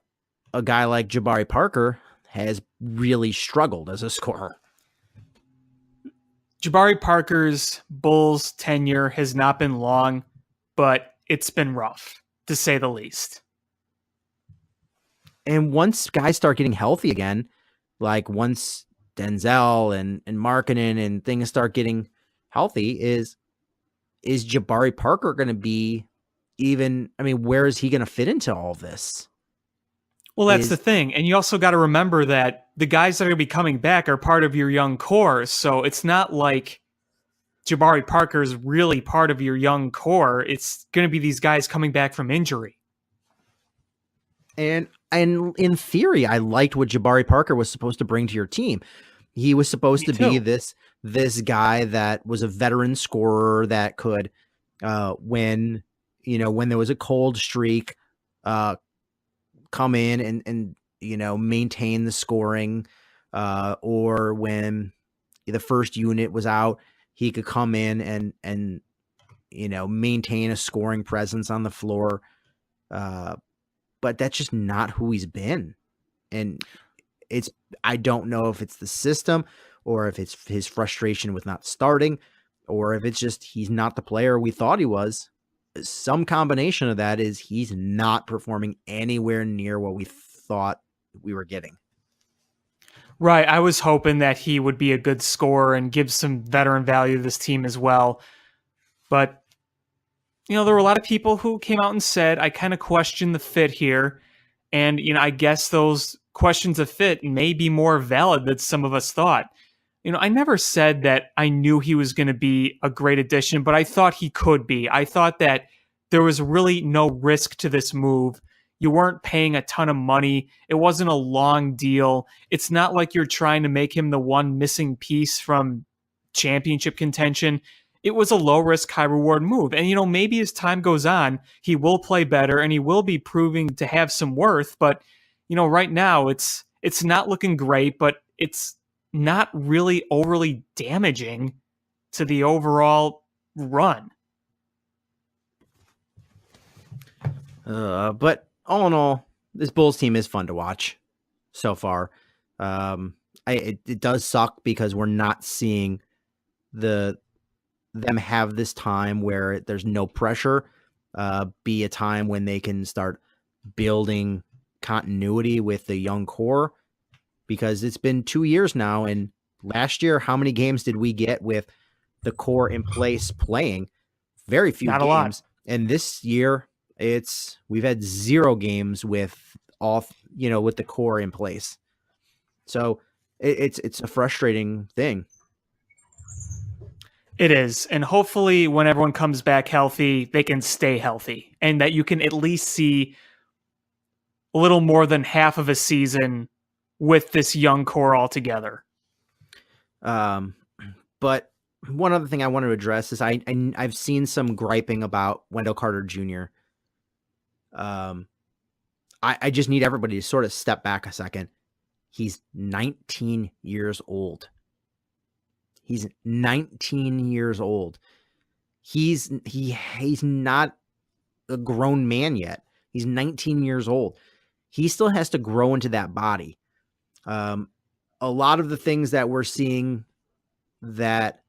guy like Jabari Parker has really struggled as a scorer. Jabari Parker's Bulls tenure has not been long, but it's been rough, to say the least. And once guys start getting healthy again, like once Denzel and Markkanen and things start getting healthy, is Jabari Parker going to be where is he going to fit into all this? Well, that's the thing. And you also got to remember that the guys that are going to be coming back are part of your young core. So it's not like Jabari Parker is really part of your young core. It's going to be these guys coming back from injury. And in theory, I liked what Jabari Parker was supposed to bring to your team. He was supposed Me to be too. this guy that was a veteran scorer that could, when there was a cold streak, come in and maintain the scoring, or when the first unit was out, he could come in and maintain a scoring presence on the floor. But that's just not who he's been. And I don't know if it's the system or if it's his frustration with not starting or if it's just he's not the player we thought he was. Some combination of that is he's not performing anywhere near what we thought we were getting. Right. I was hoping that he would be a good scorer and give some veteran value to this team as well. But, there were a lot of people who came out and said, I kind of question the fit here. And, I guess those questions of fit may be more valid than some of us thought. I never said that I knew he was going to be a great addition, but I thought he could be. I thought that there was really no risk to this move. You weren't paying a ton of money. It wasn't a long deal. It's not like you're trying to make him the one missing piece from championship contention. It was a low risk, high reward move. And, maybe as time goes on, he will play better and he will be proving to have some worth. But, right now it's not looking great, but it's not really overly damaging to the overall run. But all in all, this Bulls team is fun to watch so far. It does suck because we're not seeing them have this time where there's no pressure, be a time when they can start building continuity with the young core, because it's been 2 years now. And last year, how many games did we get with the core in place playing? Very few Not games. a lot. And this year, we've had 0 games with with the core in place. So it's a frustrating thing. It is. And hopefully when everyone comes back healthy, they can stay healthy and that you can at least see a little more than half of a season with this young core all together. But one other thing I want to address is I've seen some griping about Wendell Carter Jr. I just need everybody to sort of step back a second. He's 19 years old. He's 19 years old. He's not a grown man yet. He's 19 years old. He still has to grow into that body. A lot of the things that we're seeing that,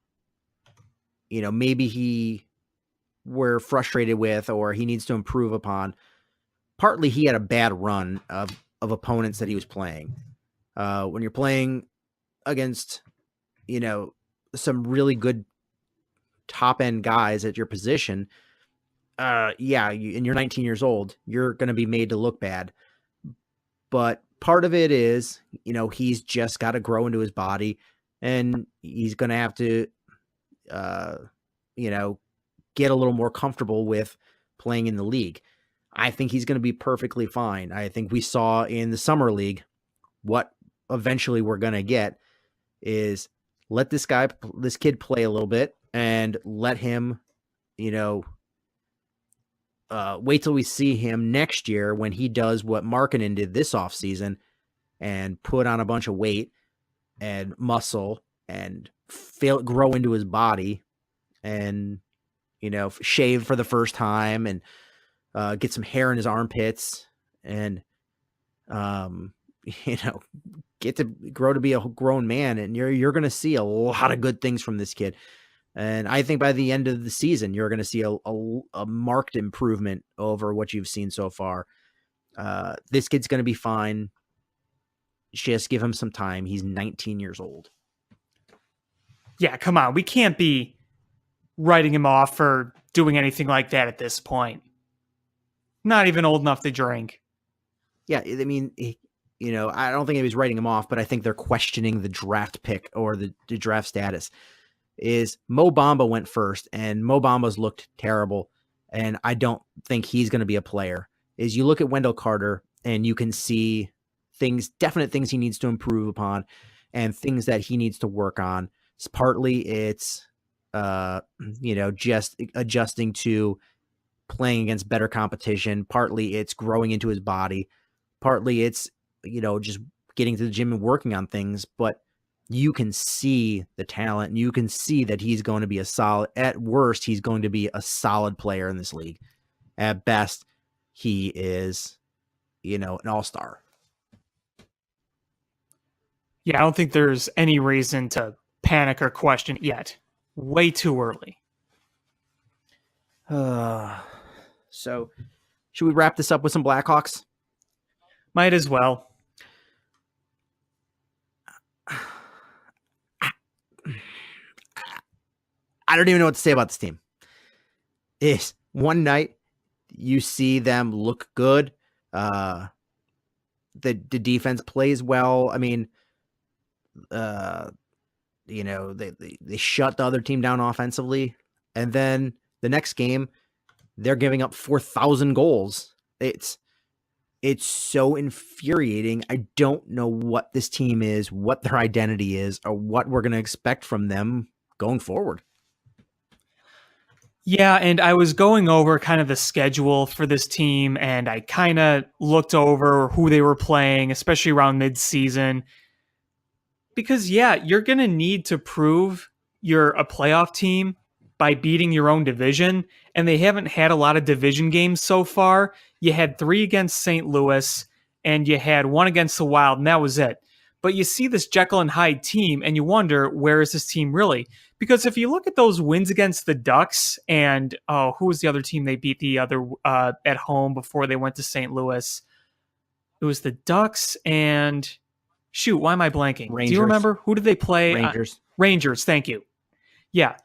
maybe we're frustrated with or he needs to improve upon, partly he had a bad run of opponents that he was playing. When you're playing against, some really good top end guys at your position, and you're 19 years old, you're going to be made to look bad. But part of it is, he's just got to grow into his body and he's going to have to, get a little more comfortable with playing in the league. I think he's going to be perfectly fine. I think we saw in the summer league what eventually we're going to get is let this kid play a little bit and let him, wait till we see him next year when he does what Markkanen did this offseason and put on a bunch of weight and muscle and grow into his body and, shave for the first time and get some hair in his armpits and, get to grow to be a grown man. And you're going to see a lot of good things from this kid. And I think by the end of the season, you're going to see a marked improvement over what you've seen so far. This kid's going to be fine. Just give him some time. He's 19 years old. Yeah, come on. We can't be writing him off for doing anything like that at this point. Not even old enough to drink. Yeah, I mean, I don't think he was writing him off, but I think they're questioning the draft pick or the draft status. Is Mo Bamba went first, and Mo Bamba's looked terrible, and I don't think he's going to be a player. Is you look at Wendell Carter, and you can see definite things he needs to improve upon, and things that he needs to work on. Partly it's, just adjusting to playing against better competition. Partly it's growing into his body. Partly it's, just getting to the gym and working on things. But you can see the talent, and you can see that he's going to be at worst, he's going to be a solid player in this league. At best, he is, an all-star. Yeah, I don't think there's any reason to panic or question it yet. Way too early. So, should we wrap this up with some Blackhawks? Might as well. I don't even know what to say about this team. Is one night you see them look good. The defense plays well. I mean, they shut the other team down offensively, and then the next game they're giving up 4,000 goals. It's so infuriating. I don't know what this team is, what their identity is, or what we're going to expect from them going forward. Yeah, and I was going over kind of the schedule for this team, and I kind of looked over who they were playing, especially around mid-season. Because, yeah, you're going to need to prove you're a playoff team by beating your own division, and they haven't had a lot of division games so far. You had 3 against St. Louis, and you had 1 against the Wild, and that was it. But you see this Jekyll and Hyde team, and you wonder, where is this team really? Because if you look at those wins against the Ducks, and who was the other team they beat the other at home before they went to St. Louis? It was the Ducks and... Shoot, why am I blanking? Rangers. Do you remember? Who did they play? Rangers. Rangers, thank you. Yeah,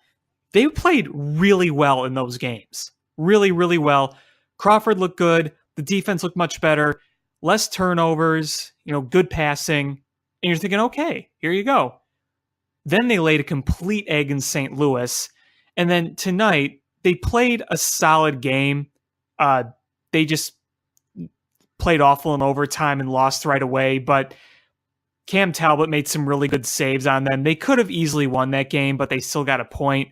they played really well in those games. Really, really well. Crawford looked good. The defense looked much better. Less turnovers, good passing. And you're thinking, okay, here you go. Then they laid a complete egg in St. Louis. And then tonight, they played a solid game. They just played awful in overtime and lost right away. But Cam Talbot made some really good saves on them. They could have easily won that game, but they still got a point.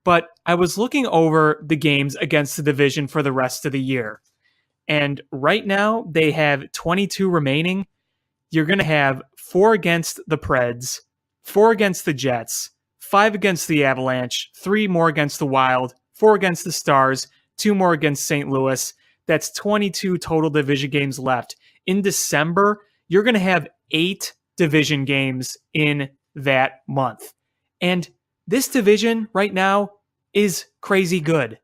But I was looking over the games against the division for the rest of the year. And right now, they have 22 remaining. You're going to have 4 against the Preds, 4 against the Jets, 5 against the Avalanche, 3 more against the Wild, 4 against the Stars, 2 more against St. Louis. That's 22 total division games left. In December, you're going to have 8 division games in that month. And this division right now is crazy good.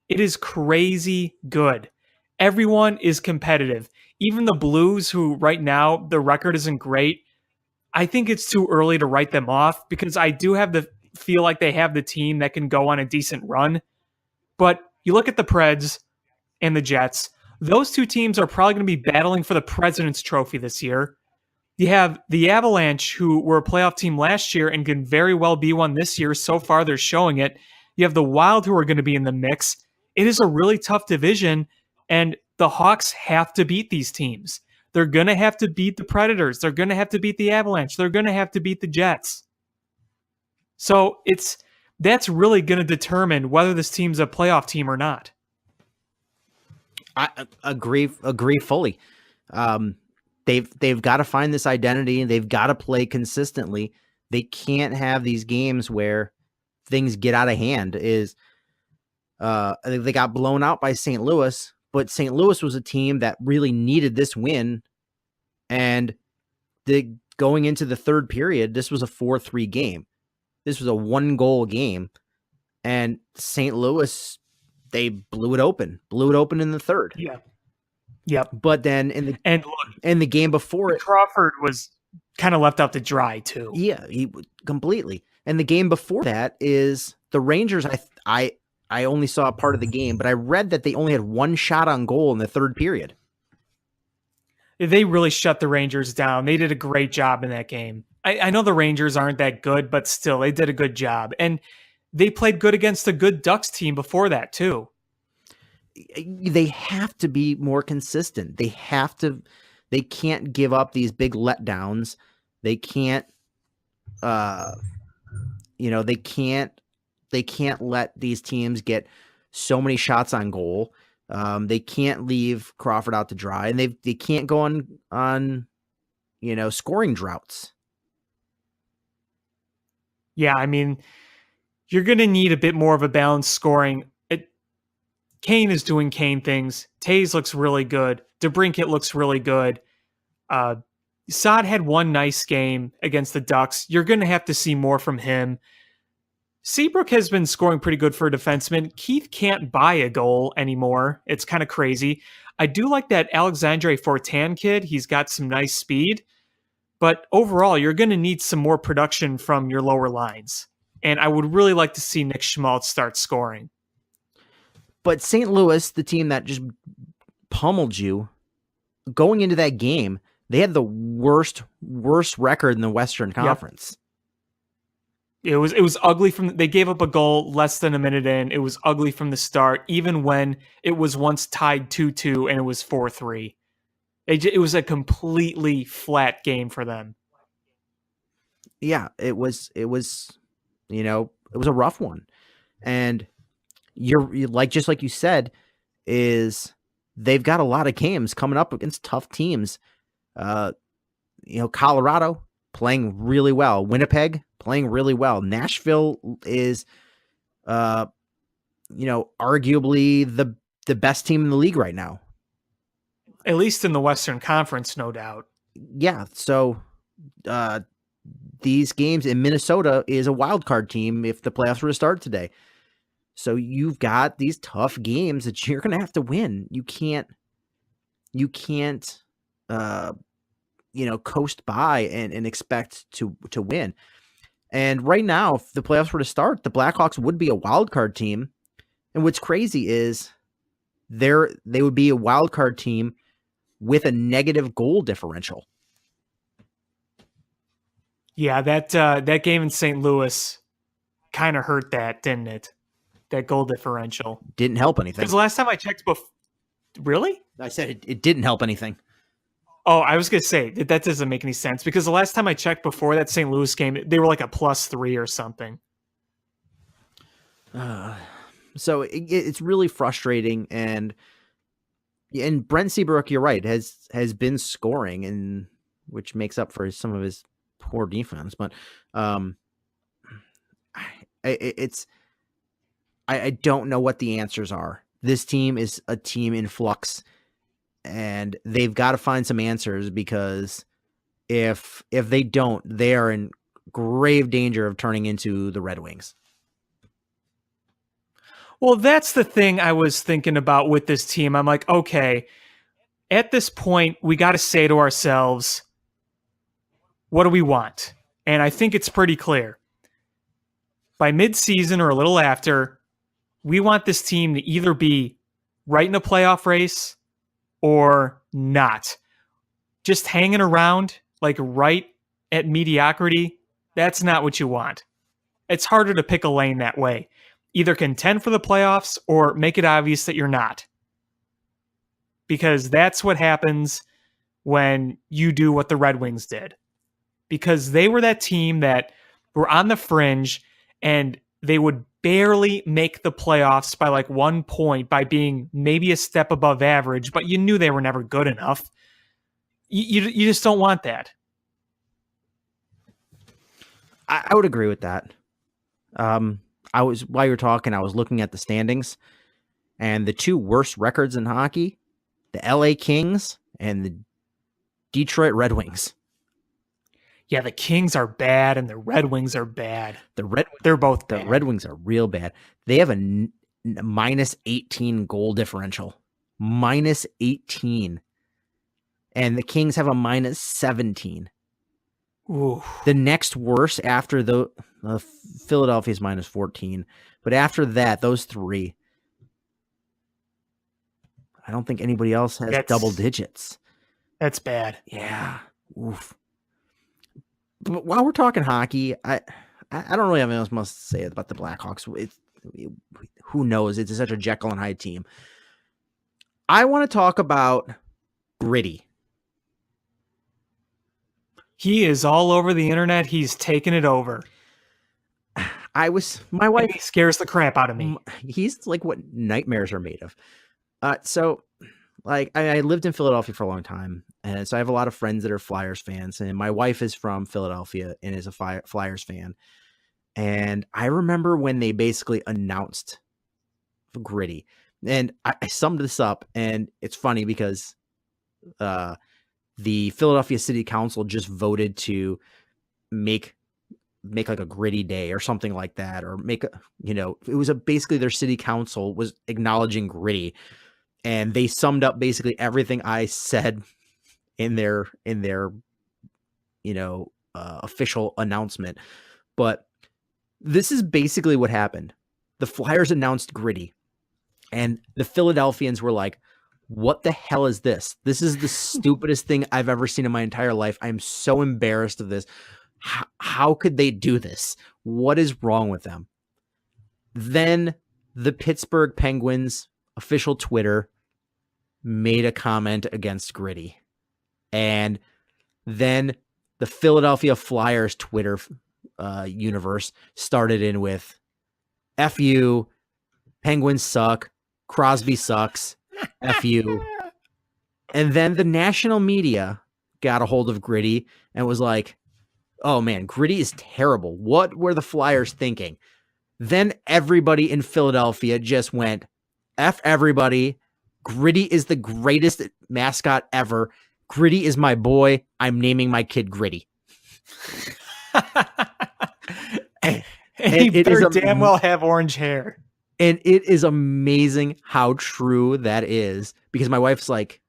It is crazy good. Everyone is competitive. Even the Blues, who right now the record isn't great, I think it's too early to write them off because I do feel like they have the team that can go on a decent run. But you look at the Preds and the Jets, those 2 teams are probably going to be battling for the President's Trophy this year. You have the Avalanche, who were a playoff team last year and can very well be one this year. So far, they're showing it. You have the Wild, who are going to be in the mix. It is a really tough division, and the Hawks have to beat these teams. They're going to have to beat the Predators. They're going to have to beat the Avalanche. They're going to have to beat the Jets. So that's really going to determine whether this team's a playoff team or not. I agree fully. They've got to find this identity, and they've got to play consistently. They can't have these games where things get out of hand. They got blown out by St. Louis, but St. Louis was a team that really needed this win. And going into the third period, this was a 4-3 game. This was a 1-goal game. And St. Louis, they blew it open in the third. Yeah. Yep. But then in the game before it, Crawford was kind of left out to dry too. Yeah, he completely. And the game before that is the Rangers. I only saw a part of the game, but I read that they only had 1 shot on goal in the third period. They really shut the Rangers down. They did a great job in that game. I know the Rangers aren't that good, but still, they did a good job. And they played good against a good Ducks team before that too. They have to be more consistent. They can't give up these big letdowns. They can't they can't let these teams get so many shots on goal. They can't leave Crawford out to dry, and they can't go on scoring droughts. Yeah, I mean, you're going to need a bit more of a balanced scoring. Kane is doing Kane things. Taves looks really good. DeBrincat looks really good. Saad had one nice game against the Ducks. You're going to have to see more from him. Seabrook has been scoring pretty good for a defenseman. Keith can't buy a goal anymore. It's kind of crazy. I do like that Alexandre Fortin kid. He's got some nice speed. But overall, you're going to need some more production from your lower lines. And I would really like to see Nick Schmaltz start scoring. But St. Louis, the team that just pummeled you, going into that game, they had the worst record in the Western Conference. Yep. It was ugly they gave up a goal less than a minute in. It was ugly from the start, even when it was once tied 2-2 and it was 4-3. It was a completely flat game for them. Yeah, it was a rough one. And you're just like you said, is they've got a lot of games coming up against tough teams. Colorado playing really well. Winnipeg playing really well. Nashville is, arguably the best team in the league right now. At least in the Western Conference, no doubt. Yeah. So these games in Minnesota is a wild card team if the playoffs were to start today. So you've got these tough games that you're going to have to win. You can't coast by and expect to win. And right now, if the playoffs were to start, the Blackhawks would be a wild card team. And what's crazy is they would be a wild card team with a negative goal differential. Yeah, that game in St. Louis kind of hurt that, didn't it? That goal differential. Didn't help anything. Because the last time I checked Really? I said it didn't help anything. Oh, I was going to say, that doesn't make any sense. Because the last time I checked before that St. Louis game, they were like a +3 or something. So it's really frustrating. And Brent Seabrook, you're right, has been scoring, and which makes up for some of his poor defense. But I don't know what the answers are. This team is a team in flux, and they've got to find some answers, because if they don't, they are in grave danger of turning into the Red Wings. Well, that's the thing I was thinking about with this team. I'm like, okay, at this point, we got to say to ourselves, what do we want? And I think it's pretty clear. By mid-season or a little after, we want this team to either be right in a playoff race or not. Just hanging around, like right at mediocrity, that's not what you want. It's harder to pick a lane that way. Either contend for the playoffs or make it obvious that you're not. Because that's what happens when you do what the Red Wings did. Because they were that team that were on the fringe, and they would barely make the playoffs by like 1 point by being maybe a step above average, but you knew they were never good enough. You just don't want that. I would agree with that. While you were talking, I was looking at the standings, and the two worst records in hockey, the LA Kings and the Detroit Red Wings. Yeah, the Kings are bad and the Red Wings are bad. They're both bad. The Red Wings are real bad. They have a -18 goal differential. -18. And the Kings have a -17. Ooh. The next worst after Philadelphia's -14. But after that, those three, I don't think anybody else has double digits. That's bad. Yeah. Oof. But while we're talking hockey, I don't really have anything else to say about the Blackhawks. Who knows? It's such a Jekyll and Hyde team. I want to talk about gritty. He is all over the internet. He's taking it over. My And wife, he scares the crap out of me. he's like what nightmares are made of. So like I lived in Philadelphia for a long time, and so I have a lot of friends that are Flyers fans, and my wife is from Philadelphia and is a Flyers fan. And I remember when they basically announced Gritty, and I summed this up, and it's funny because the Philadelphia City Council just voted to make like a Gritty day or something like that, or it was basically their city council was acknowledging Gritty, and they summed up basically everything I said in their official announcement. But this is basically what happened. The Flyers announced Gritty, and the Philadelphians were like, what the hell is this? This is the stupidest thing I've ever seen in my entire life. I'm so embarrassed of this. How could they do this? What is wrong with them? Then the Pittsburgh Penguins official Twitter made a comment against Gritty. And then the Philadelphia Flyers Twitter universe started in with F you, Penguins suck, Crosby sucks, F you. And then the national media got a hold of Gritty and was like, oh man, Gritty is terrible. What were the Flyers thinking? Then everybody in Philadelphia just went, F everybody. Gritty is the greatest mascot ever. Gritty is my boy. I'm naming my kid Gritty. and he better damn well have orange hair. And it is amazing how true that is, because my wife's like,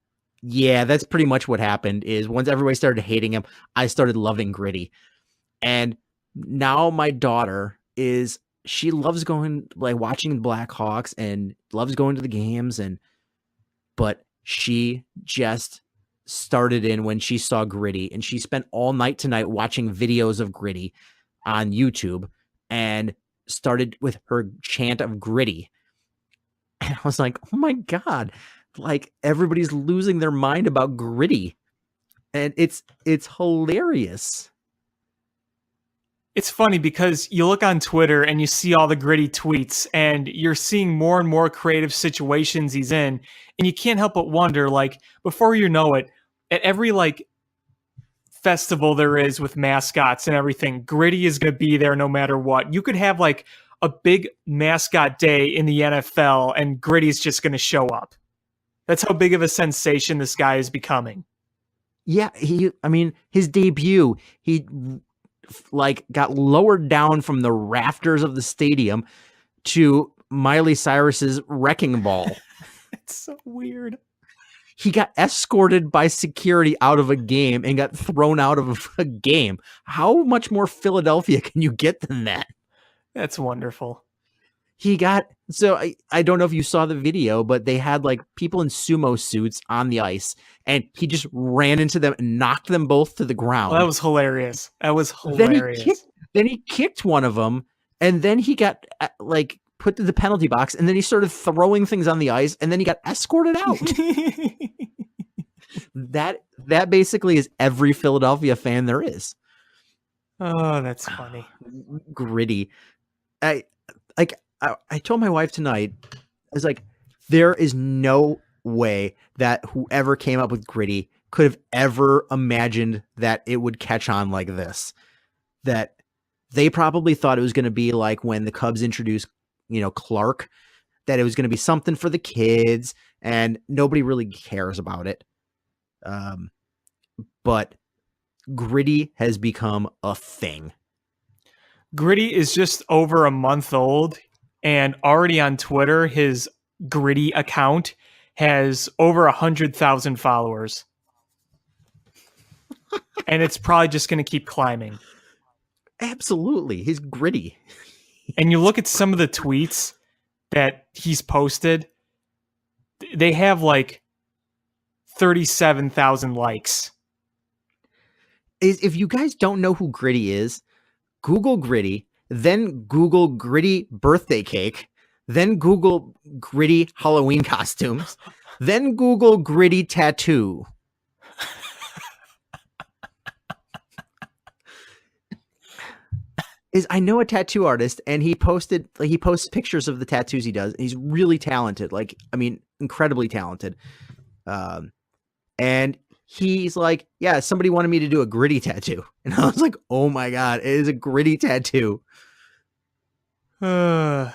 yeah, that's pretty much what happened. Is once everybody started hating him, I started loving Gritty. And now my daughter she loves going, like, watching the Blackhawks and loves going to the games. But she just started in when she saw Gritty, and she spent all night tonight watching videos of Gritty on YouTube and started with her chant of Gritty. And I was like, oh my God, like everybody's losing their mind about Gritty. And it's hilarious. It's funny because you look on Twitter and you see all the Gritty tweets, and you're seeing more and more creative situations he's in, and you can't help but wonder, like, before you know it, at every like festival there is with mascots and everything, Gritty is going to be there no matter what. You could have like a big mascot day in the NFL, and Gritty's just going to show up. That's how big of a sensation this guy is becoming. Yeah, his debut, he like got lowered down from the rafters of the stadium to Miley Cyrus's Wrecking Ball. It's so weird. He got escorted by security out of a game and got thrown out of a game. How much more Philadelphia can you get than that? That's wonderful. I don't know if you saw the video, but they had like people in sumo suits on the ice, and he just ran into them and knocked them both to the ground. Well, that was hilarious. Then he kicked one of them, and then he got like put to the penalty box, and then he started throwing things on the ice, and then he got escorted out. That basically is every Philadelphia fan there is. Oh, that's funny. Gritty. I told my wife tonight, I was like, there is no way that whoever came up with Gritty could have ever imagined that it would catch on like this. That they probably thought it was going to be like when the Cubs introduced, Clark, that it was going to be something for the kids, and nobody really cares about it. But Gritty has become a thing. Gritty is just over a month old, and already on Twitter, his Gritty account has over 100,000 followers. And it's probably just going to keep climbing. Absolutely. He's Gritty. And you look at some of the tweets that he's posted, they have like 37,000 likes. If you guys don't know who Gritty is, Google Gritty, then Google Gritty birthday cake, then Google Gritty Halloween costumes, then Google Gritty tattoo. is I know a tattoo artist, and he posts pictures of the tattoos he does. He's really talented, incredibly talented. And he's like, yeah, somebody wanted me to do a gritty tattoo, and I was like, oh my god, it is a gritty tattoo. I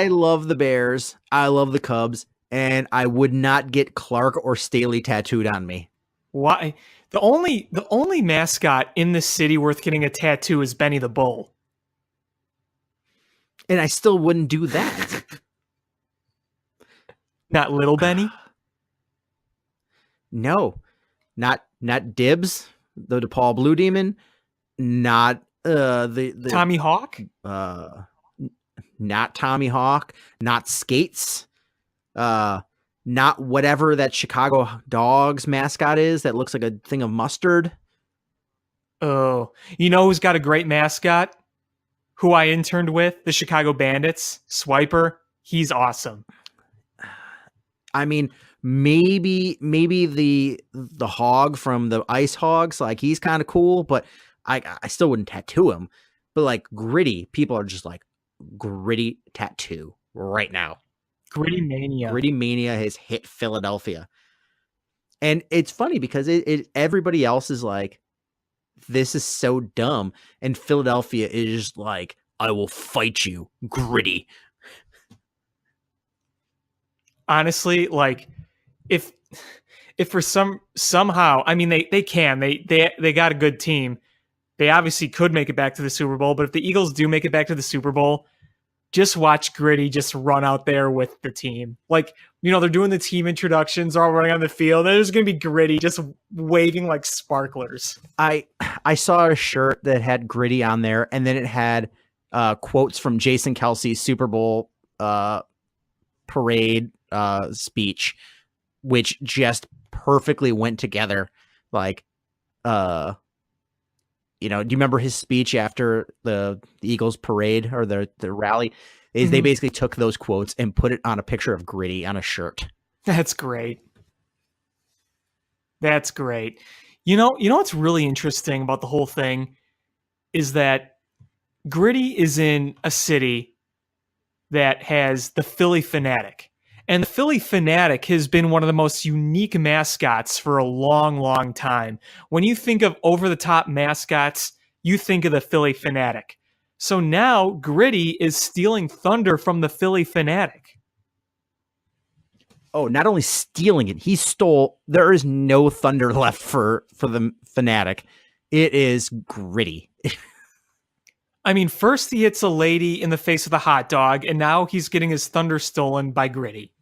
love the Bears, I love the Cubs, and I would not get Clark or Staley tattooed on me. Why? The only mascot in the city worth getting a tattoo is Benny the Bull. And I still wouldn't do that. Not Little Benny? No. Not Dibs, the DePaul Blue Demon, not the Tommy Hawk? Not Tommy Hawk, not Skates, not whatever that Chicago Dogs mascot is that looks like a thing of mustard. Oh, you know who's got a great mascot? Who I interned with, the Chicago Bandits, Swiper. He's awesome. I mean, maybe the hog from the Ice Hogs, like he's kind of cool, but I still wouldn't tattoo him. But like Gritty, people are just like, Gritty tattoo right now. Gritty Mania has hit Philadelphia. And it's funny because everybody else is like, this is so dumb. And Philadelphia is like, I will fight you, Gritty. Honestly, like if for somehow, I mean, they got a good team. They obviously could make it back to the Super Bowl, but if the Eagles do make it back to the Super Bowl, just watch Gritty just run out there with the team. Like, you know, they're doing the team introductions, they're all running on the field. There's going to be Gritty just waving like sparklers. I saw a shirt that had Gritty on there, and then it had quotes from Jason Kelsey's Super Bowl parade speech, which just perfectly went together. Like, you know, do you remember his speech after the Eagles parade or the rally? Is They basically took those quotes and put it on a picture of Gritty on a shirt. That's great. That's great. You know what's really interesting about the whole thing is that Gritty is in a city that has the Philly Fanatic. And the Philly Fanatic has been one of the most unique mascots for a long, long time. When you think of over-the-top mascots, you think of the Philly Fanatic. So now Gritty is stealing thunder from the Philly Fanatic. Oh, not only stealing it, he stole. There is no thunder left for the Fanatic. It is Gritty. I mean, first he hits a lady in the face with a hot dog, and now he's getting his thunder stolen by Gritty.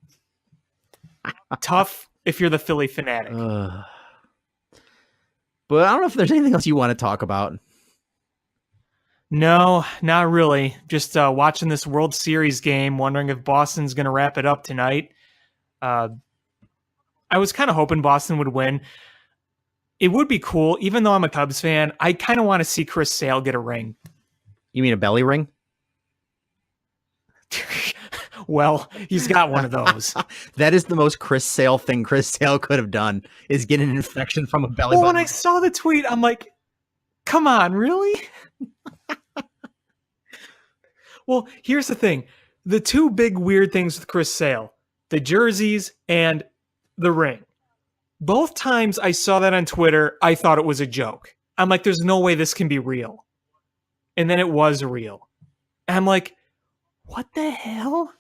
Tough if you're the Philly Fanatic. But I don't know if there's anything else you want to talk about. No, not really. Just watching this World Series game, wondering if Boston's going to wrap it up tonight. I was kind of hoping Boston would win. It would be cool, even though I'm a Cubs fan. I kind of want to see Chris Sale get a ring. You mean a belly ring? Well, he's got one of those. That is the most Chris Sale thing Chris Sale could have done, is get an infection from a belly button. When I saw the tweet, I'm like, come on, really? Well, here's the thing. The two big weird things with Chris Sale, the jerseys and the ring. Both times I saw that on Twitter, I thought it was a joke. I'm like, there's no way this can be real. And then it was real. And I'm like, what the hell?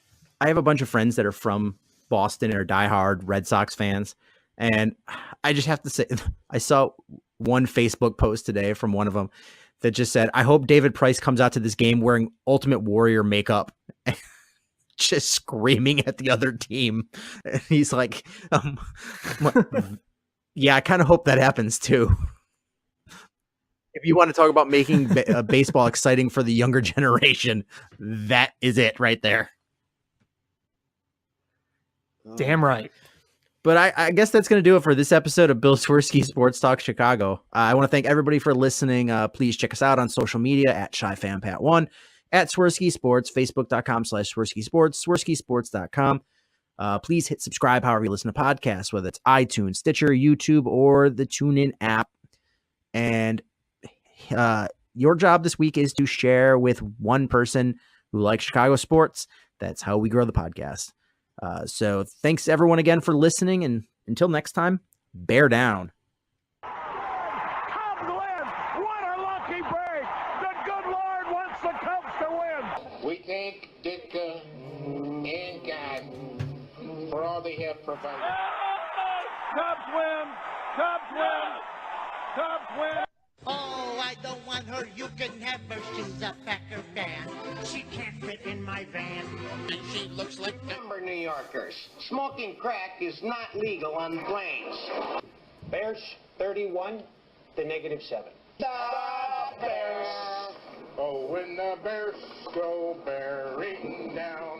I have a bunch of friends that are from Boston and are diehard Red Sox fans. And I just have to say, I saw one Facebook post today from one of them that just said, I hope David Price comes out to this game wearing Ultimate Warrior makeup, just screaming at the other team. And he's like, yeah, I kind of hope that happens too. If you want to talk about making baseball exciting for the younger generation, that is it right there. Damn right. But I guess that's going to do it for this episode of Bill Swerski Sports Talk Chicago. I want to thank everybody for listening. Please check us out on social media at ShyFanPat1, at Swerski Sports, Facebook.com/Swerski Sports, SwerskiSports.com. Please hit subscribe however you listen to podcasts, whether it's iTunes, Stitcher, YouTube, or the TuneIn app. And your job this week is to share with one person who likes Chicago sports. That's how we grow the podcast. So thanks everyone again for listening, and until next time, bear down. Cubs win! What a lucky break! The good Lord wants the Cubs to win! We thank Ditka and God for all they have provided. Cubs win! Cubs win! Cubs win! Oh, I don't want her. You can have her. She's a Packer fan. She can't fit in my van. And she looks like Remember, New Yorkers, smoking crack is not legal on planes. Bears 31 to -7. the Bears. Oh, when the Bears go bearing down.